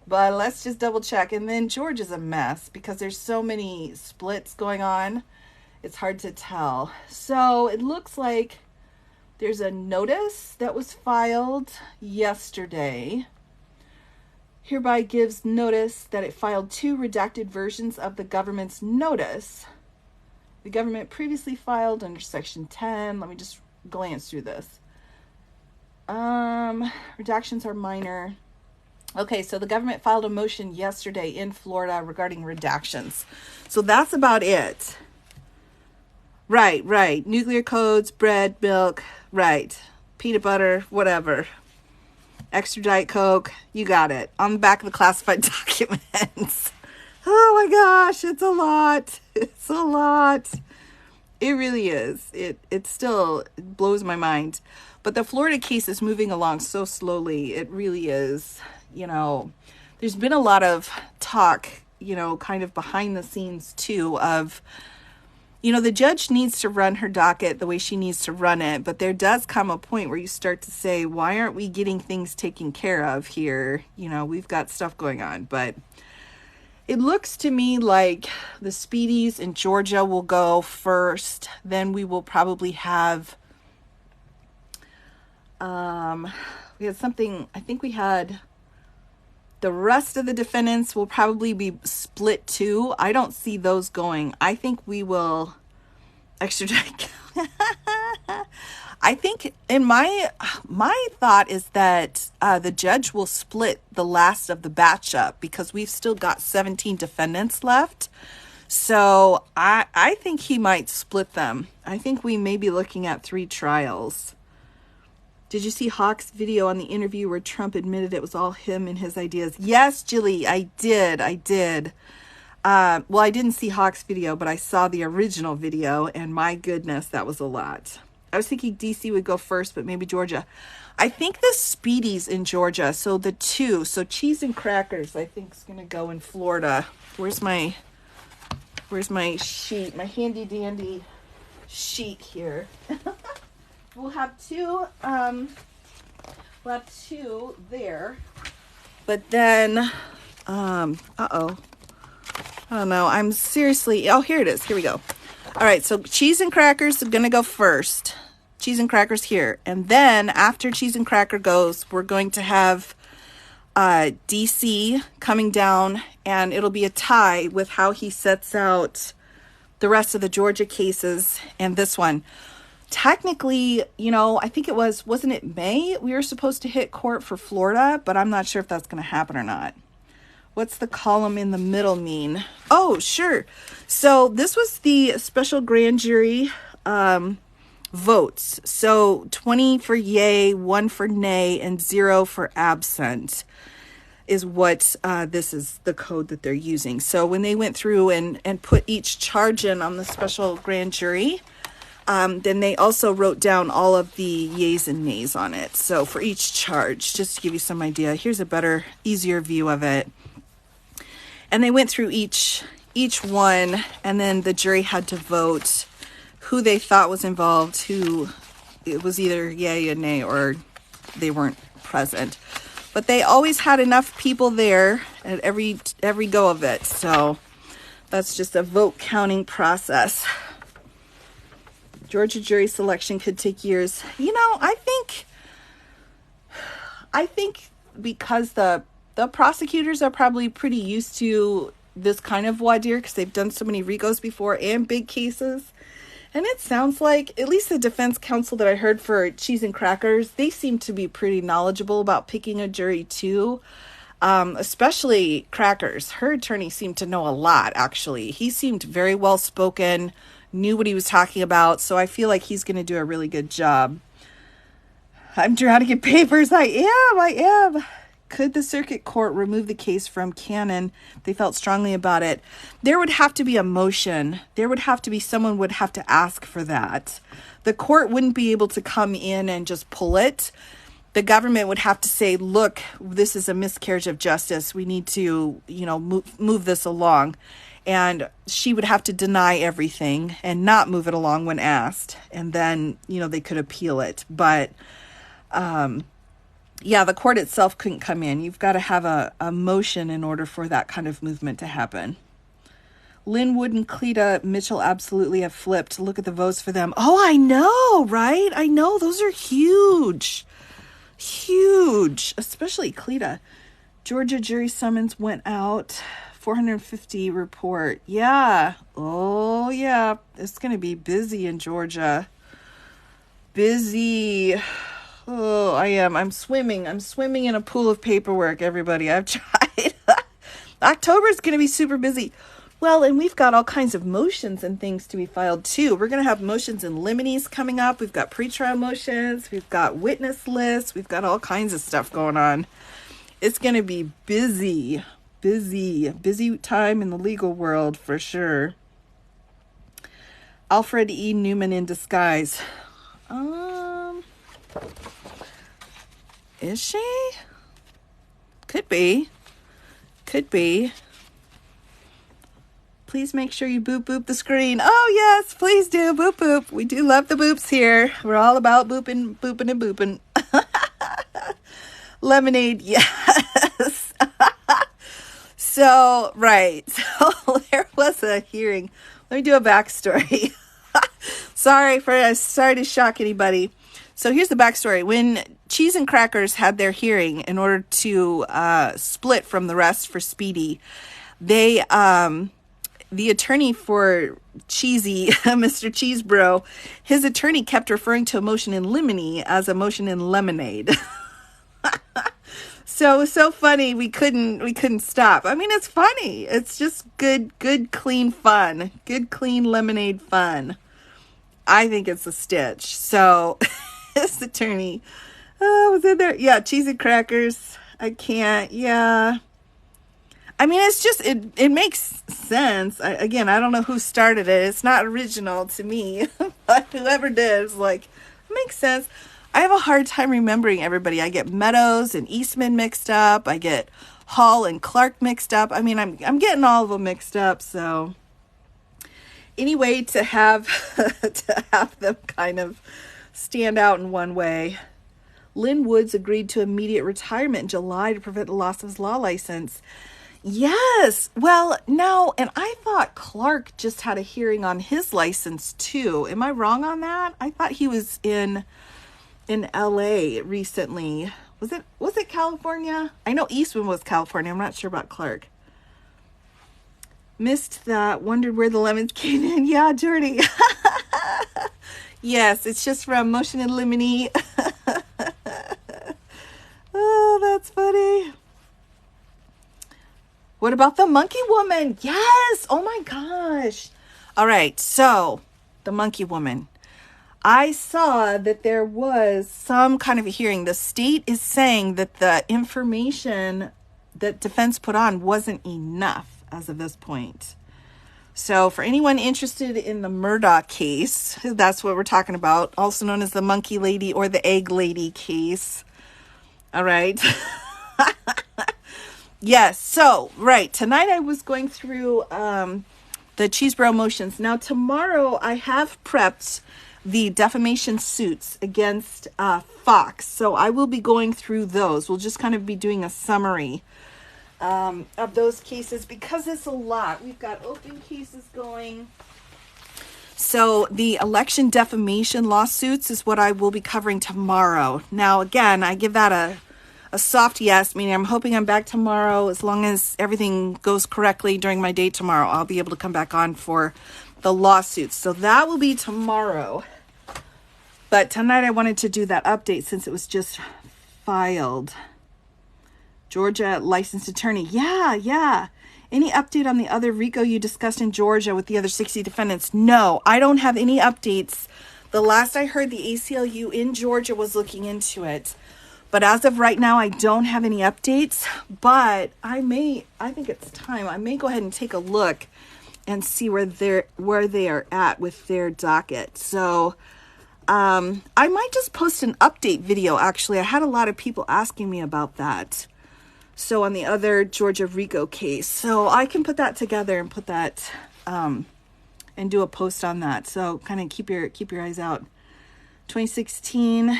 But let's just double check. And then Georgia's a mess because there's so many splits going on. It's hard to tell. So it looks like there's a notice that was filed yesterday. Hereby gives notice that it filed 2 redacted versions of the government's notice. The government previously filed under Section 10. Let me just glance through this. Redactions are minor. Okay, so the government filed a motion yesterday in Florida regarding redactions. So that's about it. Right. Nuclear codes, bread, milk, right. Peanut butter, whatever. Extra Diet Coke, you got it. On the back of the classified documents. Oh my gosh, it's a lot. It's a lot. It really is. It still blows my mind. But the Florida case is moving along so slowly. It really is. You know, there's been a lot of talk, you know, kind of behind the scenes too of, you know, the judge needs to run her docket the way she needs to run it. But there does come a point where you start to say, why aren't we getting things taken care of here? You know, we've got stuff going on. But it looks to me like the speedies in Georgia will go first. Then we will probably have, we had something, I think we had, the rest of the defendants will probably be split too. I don't see those going. I think we will extradite. I think in my thought is that the judge will split the last of the batch up because we've still got 17 defendants left. So I think he might split them. I think we may be looking at 3 trials. Did you see Hawk's video on the interview where Trump admitted it was all him and his ideas? Yes, Jilly, I did. Well, I didn't see Hawk's video, but I saw the original video, and my goodness, that was a lot. I was thinking DC would go first, but maybe Georgia. I think the Speedy's in Georgia. So the two. So cheese and crackers, I think, is going to go in Florida. Where's my sheet? My handy dandy sheet here. We'll have two there. But then, uh-oh. I don't know. I'm seriously, oh, here it is. Here we go. All right, so cheese and crackers are going to go first. Cheese and crackers here. And then after cheese and cracker goes, we're going to have DC coming down, and it'll be a tie with how he sets out the rest of the Georgia cases and this one. Technically, you know, I think wasn't it May? We were supposed to hit court for Florida, but I'm not sure if that's going to happen or not. What's the column in the middle mean? Oh, sure. So this was the special grand jury votes. So 20 for yay, 1 for nay, and 0 for absent is what this is the code that they're using. So when they went through and put each charge in on the special grand jury, then they also wrote down all of the yays and nays on it. So for each charge, just to give you some idea, here's a better, easier view of it. And they went through each one, and then the jury had to vote who they thought was involved, who it was either yay or nay, or they weren't present. But they always had enough people there at every go of it. So that's just a vote counting process. Georgia jury selection could take years. You know, I think because the prosecutors are probably pretty used to this kind of voir dire because they've done so many RICOs before and big cases. And it sounds like, at least the defense counsel that I heard for cheese and crackers, they seem to be pretty knowledgeable about picking a jury too. Especially crackers. Her attorney seemed to know a lot, actually. He seemed very well spoken, knew what he was talking about. So I feel like he's going to do a really good job. I'm trying to get papers. I am. Could the circuit court remove the case from canon? They felt strongly about it. There would have to be a motion. Someone would have to ask for that. The court wouldn't be able to come in and just pull it. The government would have to say, look, this is a miscarriage of justice. We need to, move this along. And she would have to deny everything and not move it along when asked. And then, they could appeal it. But, the court itself couldn't come in. You've got to have a motion in order for that kind of movement to happen. Linwood and Cleta Mitchell absolutely have flipped. Look at the votes for them. Oh, I know, right? I know. Those are huge. Huge. Especially Cleta. Georgia jury summons went out. 450 report. Yeah. Oh, yeah. It's going to be busy in Georgia. Busy. Oh, I am. I'm swimming in a pool of paperwork, everybody. I've tried. October is going to be super busy. Well, and we've got all kinds of motions and things to be filed, too. We're going to have motions in limines coming up. We've got pretrial motions. We've got witness lists. We've got all kinds of stuff going on. It's going to be busy time in the legal world for sure. Alfred E. Newman in disguise. Is she? Could be. Please make sure you boop the screen. Oh, yes, please do. Boop. We do love the boops here. We're all about booping. Lemonade, yes. So, right. So there was a hearing. Let me do a backstory. Sorry to shock anybody. So here's the backstory. When Cheese and Crackers had their hearing in order to split from the rest for Speedy, they, the attorney for Cheesy, Mr. Chesebro, his attorney kept referring to a motion in limine as a motion in lemonade. So it was so funny. We couldn't stop. I mean, it's funny. It's just good, clean fun. Good, clean lemonade fun. I think it's a stitch. So his attorney was in there. Yeah, cheese and crackers. I can't. Yeah. I mean, it's just, it makes sense. I don't know who started it. It's not original to me. But whoever did is like, it makes sense. I have a hard time remembering everybody. I get Meadows and Eastman mixed up. I get Hall and Clark mixed up. I mean, I'm getting all of them mixed up. So anyway, to have to have them kind of stand out in one way. Lynn Woods agreed to immediate retirement in July to prevent the loss of his law license. Yes. Well, no, and I thought Clark just had a hearing on his license too. Am I wrong on that? I thought he was in LA recently. Was it California? I know Eastman was California. I'm not sure about Clark. Missed that. Wondered where the lemons came in. Yeah, Jordy. Yes, it's just from motion in limine. Oh, that's funny. What about the monkey woman? Yes. Oh my gosh. All right. So the monkey woman. I saw that there was some kind of a hearing. The state is saying that the information that defense put on wasn't enough as of this point. So for anyone interested in the Murdaugh case, that's what we're talking about, also known as the monkey lady or the egg lady case. All right. Yes. So, right. Tonight I was going through the Chesebro motions. Now, tomorrow I have prepped the defamation suits against Fox. So I will be going through those. We'll just kind of be doing a summary of those cases because it's a lot. We've got open cases going. So the election defamation lawsuits is what I will be covering tomorrow. Now, again, I give that a soft yes, meaning I'm hoping I'm back tomorrow. As long as everything goes correctly during my date tomorrow, I'll be able to come back on for the lawsuits. So that will be tomorrow. But tonight I wanted to do that update since it was just filed. Georgia licensed attorney. Yeah. Any update on the other RICO you discussed in Georgia with the other 60 defendants? No, I don't have any updates. The last I heard, the ACLU in Georgia was looking into it. But as of right now, I don't have any updates. But I think it's time. I may go ahead and take a look and see where they are at with their docket. So I might just post an update video, actually. I had a lot of people asking me about that. So on the other Georgia RICO case. So I can put that together and put that and do a post on that. So kind of keep your eyes out. 2016,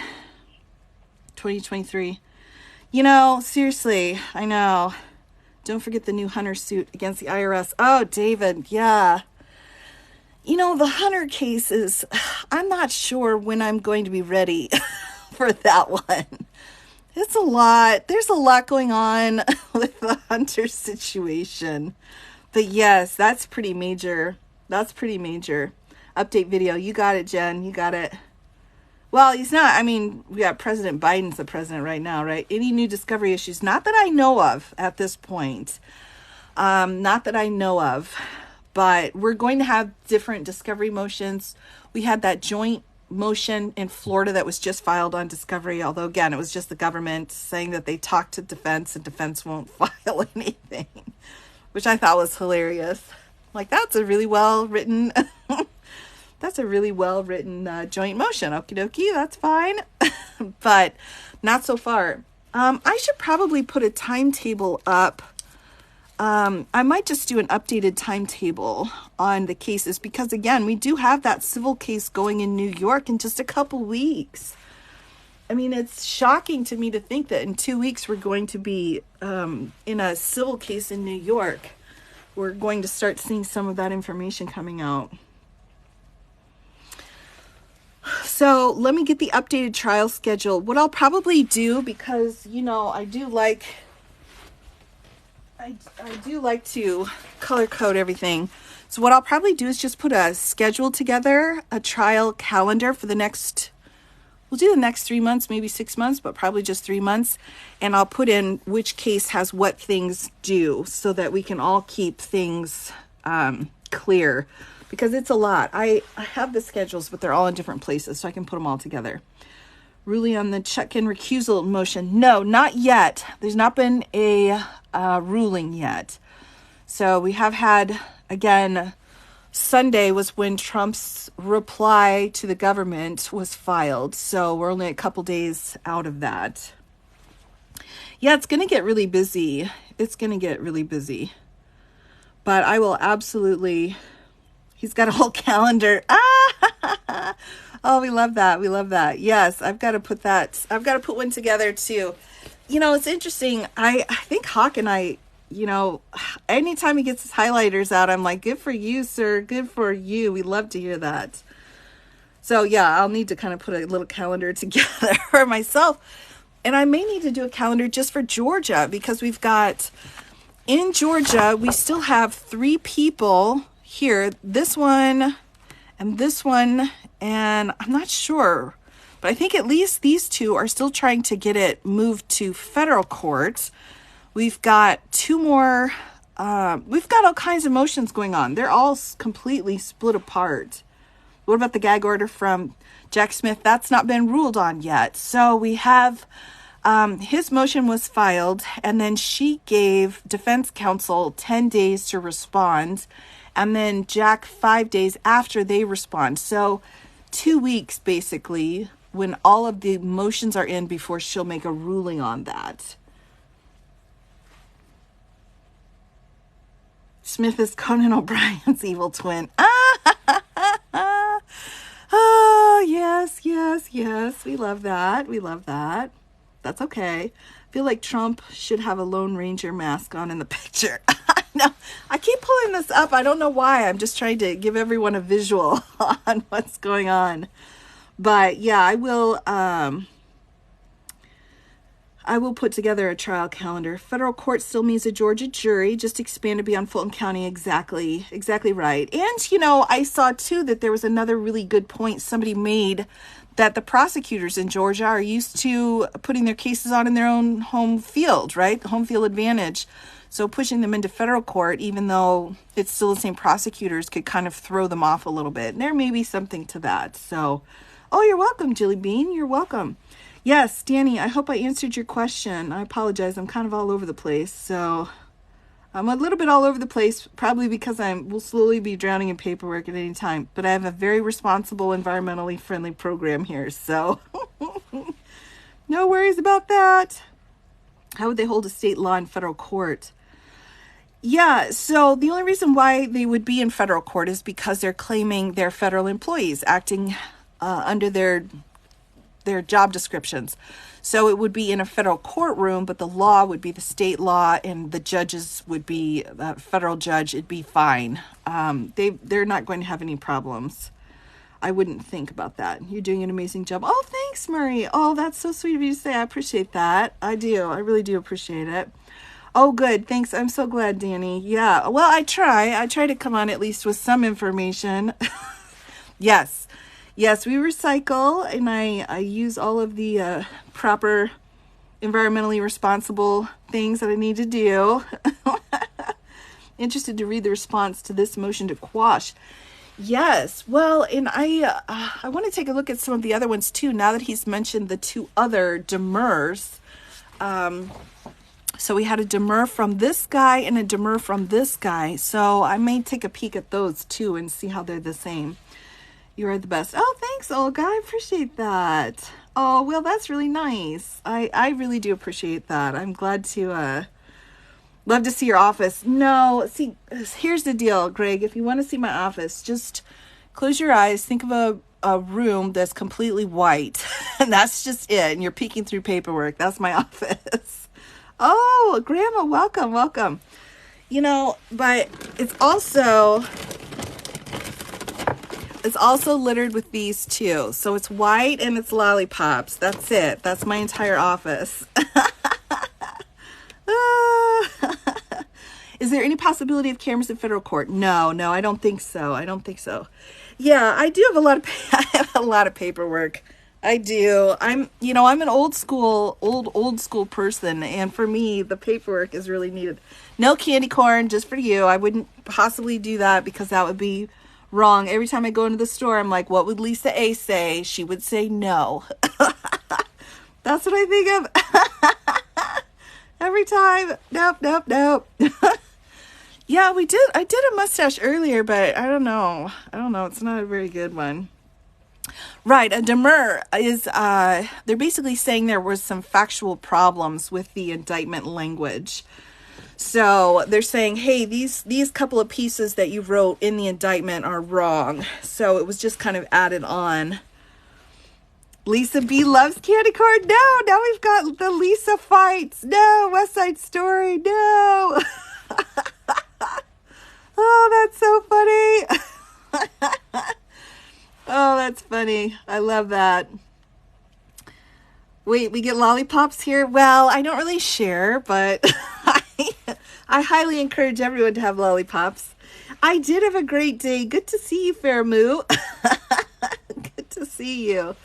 2023. You know, seriously, I know. Don't forget the new Hunter suit against the IRS. Oh, David, yeah. You know, the Hunter case is, I'm not sure when I'm going to be ready for that one. It's a lot. There's a lot going on with the Hunter situation. But yes, that's pretty major. That's pretty major. Update video. You got it, Jen. You got it. Well, he's not. I mean, we got President Biden's the president right now, right? Any new discovery issues? Not that I know of at this point. Not that I know of. But we're going to have different discovery motions. We had that joint motion in Florida that was just filed on discovery, although again it was just the government saying that they talked to defense and defense won't file anything, which I thought was hilarious. Like, that's a really well written joint motion. Okie dokie, that's fine. But not so far. I should probably put a timetable up. I might just do an updated timetable on the cases because, again, we do have that civil case going in New York in just a couple weeks. I mean, it's shocking to me to think that in 2 weeks we're going to be in a civil case in New York. We're going to start seeing some of that information coming out. So let me get the updated trial schedule. What I'll probably do, because, you know, I do like to color code everything. So what I'll probably do is just put a schedule together, a trial calendar for the next, we'll do the next 3 months, maybe 6 months, but probably just 3 months. And I'll put in which case has what things due so that we can all keep things clear, because it's a lot. I have the schedules, but they're all in different places, so I can put them all together. Ruling on the check-in recusal motion. No, not yet. There's not been a ruling yet. So we have had, again, Sunday was when Trump's reply to the government was filed. So we're only a couple days out of that. Yeah, it's going to get really busy. It's going to get really busy. But I will absolutely... He's got a whole calendar. Ah! Oh, we love that. We love that. Yes, I've got to put that. I've got to put one together too. You know, it's interesting. I think Hawk and I, you know, anytime he gets his highlighters out, I'm like, good for you, sir. Good for you. We love to hear that. So yeah, I'll need to kind of put a little calendar together for myself. And I may need to do a calendar just for Georgia, because we've got, in Georgia, we still have 3 people here, this one, and I'm not sure, but I think at least these 2 are still trying to get it moved to federal court. We've got 2 more, we've got all kinds of motions going on. They're all completely split apart. What about the gag order from Jack Smith? That's not been ruled on yet. So we have, his motion was filed, and then she gave defense counsel 10 days to respond, and then Jack 5 days after they respond. So 2 weeks, basically, when all of the motions are in before she'll make a ruling on that. Smith is Conan O'Brien's evil twin. Oh, yes, yes, yes. We love that. We love that. That's okay. I feel like Trump should have a Lone Ranger mask on in the picture. No, I keep pulling this up. I don't know why. I'm just trying to give everyone a visual on what's going on. But yeah, I will put together a trial calendar. Federal court still means a Georgia jury, just expanded beyond Fulton County. Exactly right. And, you know, I saw too that there was another really good point somebody made, that the prosecutors in Georgia are used to putting their cases on in their own home field, right? The home field advantage. So pushing them into federal court, even though it's still the same prosecutors, could kind of throw them off a little bit. And there may be something to that. So, oh, you're welcome, Jilly Bean. You're welcome. Yes, Danny, I hope I answered your question. I apologize. I'm kind of all over the place. So I'm a little bit all over the place, probably because will slowly be drowning in paperwork at any time. But I have a very responsible, environmentally friendly program here. So no worries about that. How would they hold a state law in federal court? Yeah, so the only reason why they would be in federal court is because they're claiming they're federal employees acting under their job descriptions. So it would be in a federal courtroom, but the law would be the state law, and the judges would be a federal judge. It'd be fine. They're not going to have any problems. I wouldn't think about that. You're doing an amazing job. Oh, thanks, Murray. Oh, that's so sweet of you to say. I appreciate that. I do. I really do appreciate it. Oh, good. Thanks. I'm so glad, Danny. Yeah. Well, I try to come on at least with some information. Yes. Yes, we recycle, and I use all of the proper environmentally responsible things that I need to do. Interested to read the response to this motion to quash. Yes. Well, and I want to take a look at some of the other ones too, now that he's mentioned the 2 other demurs. So we had a demur from this guy and a demur from this guy. So I may take a peek at those too and see how they're the same. You are the best. Oh, thanks, Olga. I appreciate that. Oh, well, that's really nice. I really do appreciate that. I'm glad to, love to see your office. No, see, here's the deal, Greg. If you want to see my office, just close your eyes. Think of a room that's completely white. And that's just it. And you're peeking through paperwork. That's my office. Oh, Grandma, welcome, welcome. You know, but it's also littered with these too. So it's white and it's lollipops. That's it. That's my entire office. Is there any possibility of cameras in federal court? No, I don't think so. Yeah, I do have I have a lot of paperwork. I do. I'm an old school person, and for me, the paperwork is really needed. No candy corn, just for you. I wouldn't possibly do that because that would be wrong. Every time I go into the store, I'm like, what would Lisa A say? She would say no. That's what I think of. Every time. Nope. Yeah, Yeah, we did. I did a mustache earlier, but I don't know. It's not a very good one. Right. A demur is, they're basically saying there was some factual problems with the indictment language. So they're saying, hey, these couple of pieces that you wrote in the indictment are wrong. So it was just kind of added on. Lisa B loves candy corn. No, now we've got the Lisa fights. No, West Side Story. No. Oh, that's so funny. Oh, that's funny. I love that. Wait, we get lollipops here? Well, I don't really share, but I highly encourage everyone to have lollipops. I did have a great day. Good to see you, Fairmoo. Good to see you.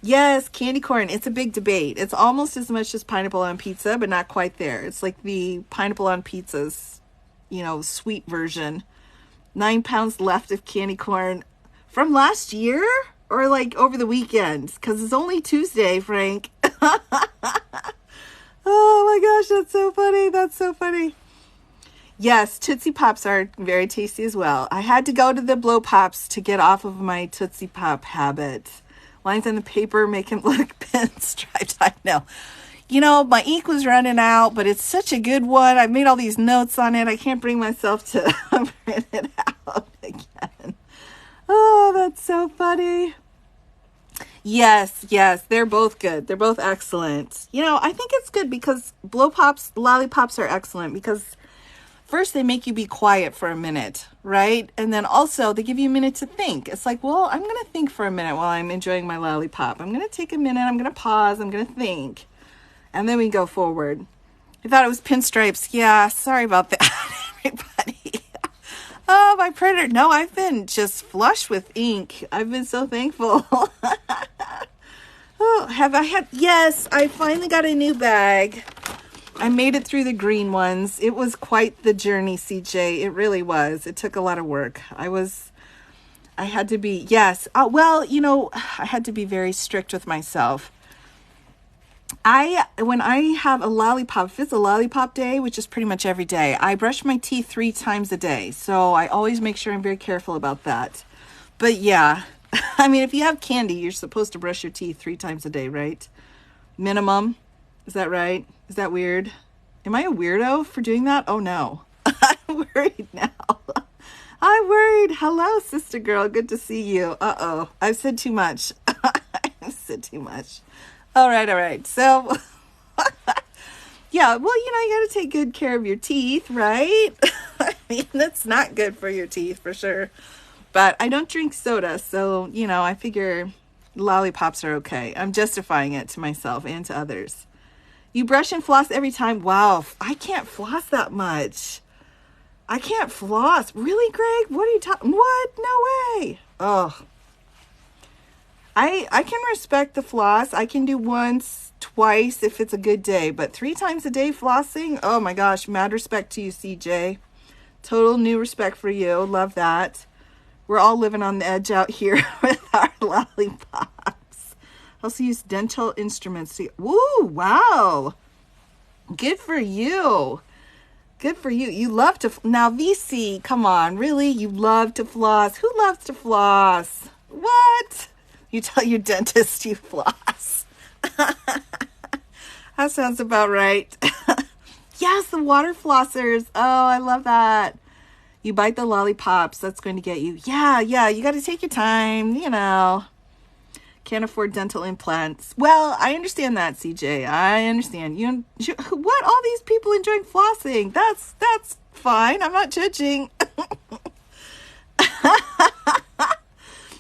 Yes, candy corn. It's a big debate. It's almost as much as pineapple on pizza, but not quite there. It's like the pineapple on pizza's, sweet version. 9 pounds left of candy corn from last year or like over the weekend, because it's only Tuesday, Frank. Oh my gosh, that's so funny. That's so funny. Yes, Tootsie Pops are very tasty as well. I had to go to the Blow Pops to get off of my Tootsie Pop habit. Lines on the paper make him look pinstriped. I know. My ink was running out, but it's such a good one. I made all these notes on it. I can't bring myself to print it out again. Oh, that's so funny. Yes, they're both good. They're both excellent. I think it's good because Blow Pops, lollipops are excellent because first they make you be quiet for a minute, right? And then also they give you a minute to think. It's like, well, I'm going to think for a minute while I'm enjoying my lollipop. I'm going to take a minute. I'm going to pause. I'm going to think. And then we go forward. I thought it was pinstripes. Yeah, sorry about that, everybody. Oh, my printer. No, I've been just flush with ink. I've been so thankful. Oh, have I had? Yes, I finally got a new bag. I made it through the green ones. It was quite the journey, CJ. It really was. It took a lot of work. I had to be, yes. I had to be very strict with myself. When I have a lollipop, if it's a lollipop day, which is pretty much every day, I brush my teeth 3 times a day. So I always make sure I'm very careful about that. But yeah, if you have candy, you're supposed to brush your teeth 3 times a day, right? Minimum. Is that right? Is that weird? Am I a weirdo for doing that? Oh no. I'm worried now. I'm worried. Hello, sister girl. Good to see you. Uh-oh. I've said too much. I've said too much. All right. So, yeah, well, you got to take good care of your teeth, right? That's not good for your teeth for sure. But I don't drink soda, so, I figure lollipops are okay. I'm justifying it to myself and to others. You brush and floss every time. Wow, I can't floss that much. I can't floss. Really, Greg? What are you talking? What? No way. Oh. I can respect the floss. I can do once, twice if it's a good day, but 3 times a day flossing? Oh my gosh, mad respect to you, CJ. Total new respect for you. Love that. We're all living on the edge out here with our lollipops. Also use dental instruments. Woo, wow. Good for you. Good for you. You love to, now VC, come on, really? You love to floss. Who loves to floss? What? You tell your dentist you floss. That sounds about right. Yes, the water flossers. Oh, I love that. You bite the lollipops. That's going to get you. Yeah. You got to take your time, Can't afford dental implants. Well, I understand that, CJ. I understand. What? All these people enjoying flossing. That's fine. I'm not judging.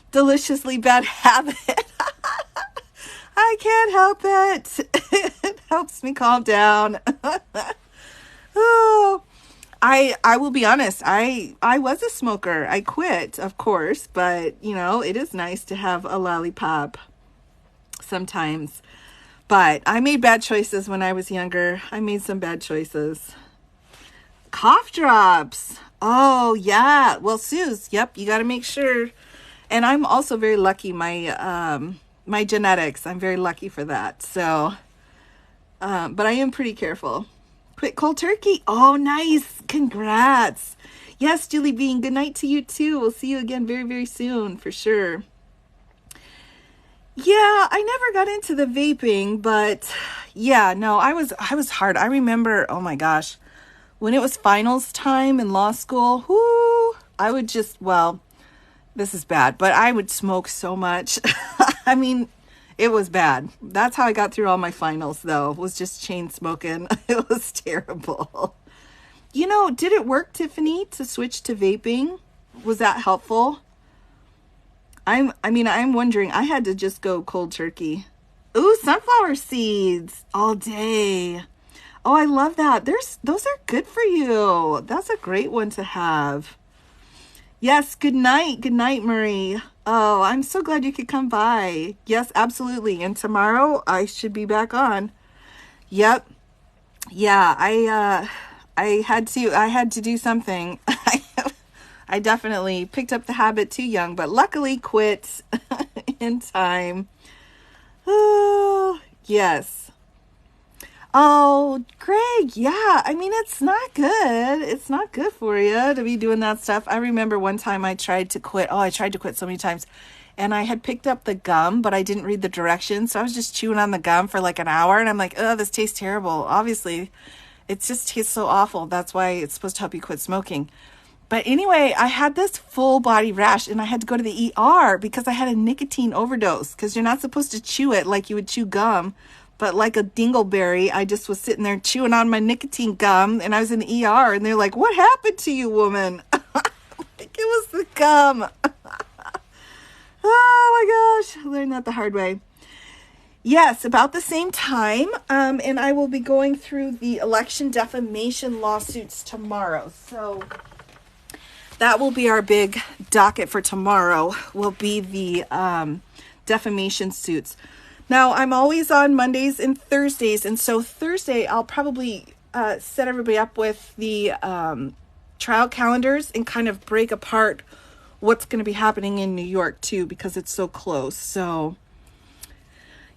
Deliciously bad habit. I can't help it. It helps me calm down. Oh, I will be honest. I was a smoker. I quit, of course, but it is nice to have a lollipop sometimes. But I made bad choices when I was younger. I made some bad choices. Cough drops. Oh, yeah. Well, Suze, yep, you got to make sure. And I'm also very lucky. My genetics, I'm very lucky for that. So, but I am pretty careful. Quit cold turkey. Oh, nice. Congrats. Yes, Julie Bean, good night to you too. We'll see you again very, very soon for sure. Yeah, I never got into the vaping, but yeah, no, I was hard. I remember, oh my gosh, when it was finals time in law school, whoo, I would just, well, this is bad, but I would smoke so much. I mean, it was bad. That's how I got through all my finals, though, was just chain smoking. It was terrible. You know, did it work, Tiffany, to switch to vaping? Was that helpful? I'm wondering. I had to just go cold turkey. Ooh, sunflower seeds all day. Oh, I love that. Those are good for you. That's a great one to have. Yes, good night. Good night, Marie. Oh, I'm so glad you could come by. Yes, absolutely. And tomorrow I should be back on. Yep. Yeah, I had to do something. I definitely picked up the habit too young, but luckily quit in time. Oh, yes. Oh, Greg, yeah. I mean, it's not good. It's not good for you to be doing that stuff. I remember one time I tried to quit. Oh, I tried to quit so many times. And I had picked up the gum, but I didn't read the directions. So I was just chewing on the gum for like an hour. And I'm like, oh, this tastes terrible. Obviously, it just tastes so awful. That's why it's supposed to help you quit smoking. But anyway, I had this full body rash and I had to go to the ER because I had a nicotine overdose, because you're not supposed to chew it like you would chew gum. But like a dingleberry, I just was sitting there chewing on my nicotine gum and I was in the ER and they're like, what happened to you, woman? Like, it was the gum. Oh my gosh, I learned that the hard way. Yes, about the same time. And I will be going through the election defamation lawsuits tomorrow. So that will be our big docket for tomorrow, will be the defamation suits. Now, I'm always on Mondays and Thursdays, and so Thursday I'll probably set everybody up with the trial calendars and kind of break apart what's going to be happening in New York too, because it's so close. So,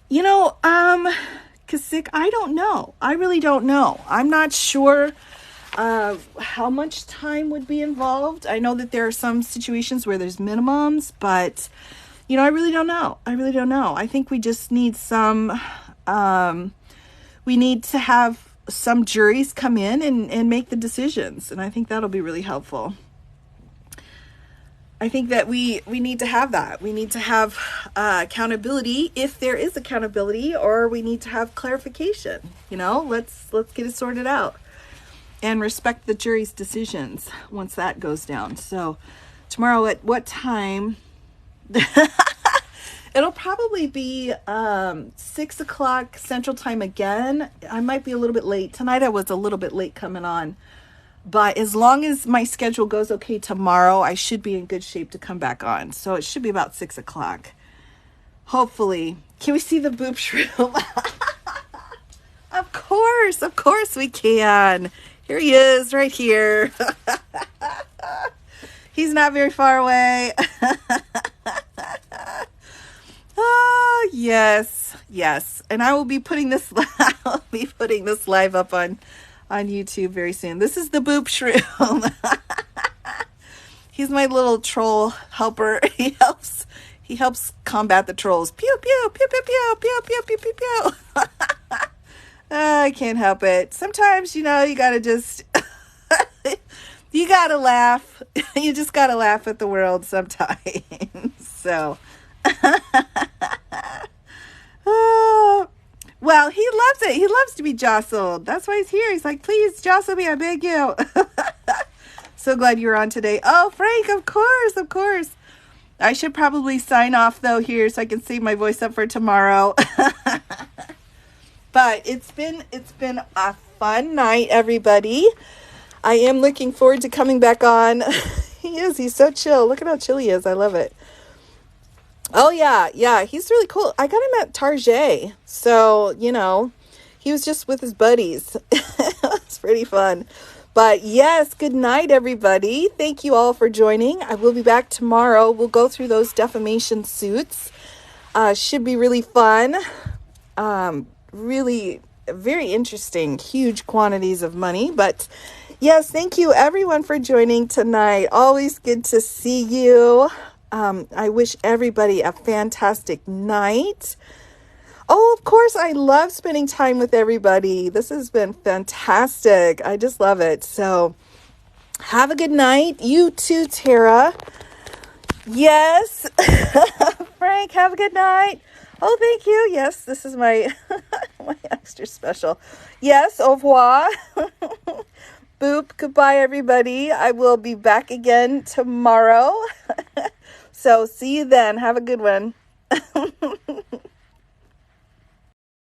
you know, Kasich, I don't know. I really don't know. I'm not sure how much time would be involved. I know that there are some situations where there's minimums, but you know, I really don't know. I think we just need we need to have some juries come in and make the decisions. And I think that'll be really helpful. I think that we need to have that. We need to have accountability, if there is accountability, or we need to have clarification. You know, let's get it sorted out and respect the jury's decisions once that goes down. So tomorrow at what time? It'll probably be 6 o'clock Central Time again. I might be a little bit late. Tonight I was a little bit late coming on. But as long as my schedule goes okay tomorrow, I should be in good shape to come back on. So it should be about 6 o'clock. Hopefully. Can we see the boob shroom? Of course we can. Here he is, right here. He's not very far away. Oh, yes. And I will be putting this live up on YouTube very soon. This is the boob shroom. He's my little troll helper. He helps combat the trolls. Pew pew pew pew pew pew pew pew pew pew. I can't help it. Sometimes, you know, you gotta just you gotta laugh. You just gotta laugh at the world sometimes. So well, he loves it. He loves to be jostled. That's why he's here. He's like, please jostle me, I beg you. So glad you're on today. Oh, Frank, of course. I should probably sign off though here so I can save my voice up for tomorrow. But it's been a fun night, everybody. I am looking forward to coming back on. He's so chill. Look at how chill he is. I love it. Oh, yeah, he's really cool. I got him at Target. So, you know, he was just with his buddies. It's pretty fun. But yes, good night, everybody. Thank you all for joining. I will be back tomorrow. We'll go through those defamation suits. Should be really fun. Really very interesting, huge quantities of money. But yes, thank you everyone for joining tonight. Always good to see you. I wish everybody a fantastic night. Oh, of course, I love spending time with everybody. This has been fantastic. I just love it. So have a good night. You too, Tara. Yes. Frank, have a good night. Oh, thank you. Yes, this is my my extra special. Yes, au revoir. Boop. Goodbye, everybody. I will be back again tomorrow. So see you then. Have a good one.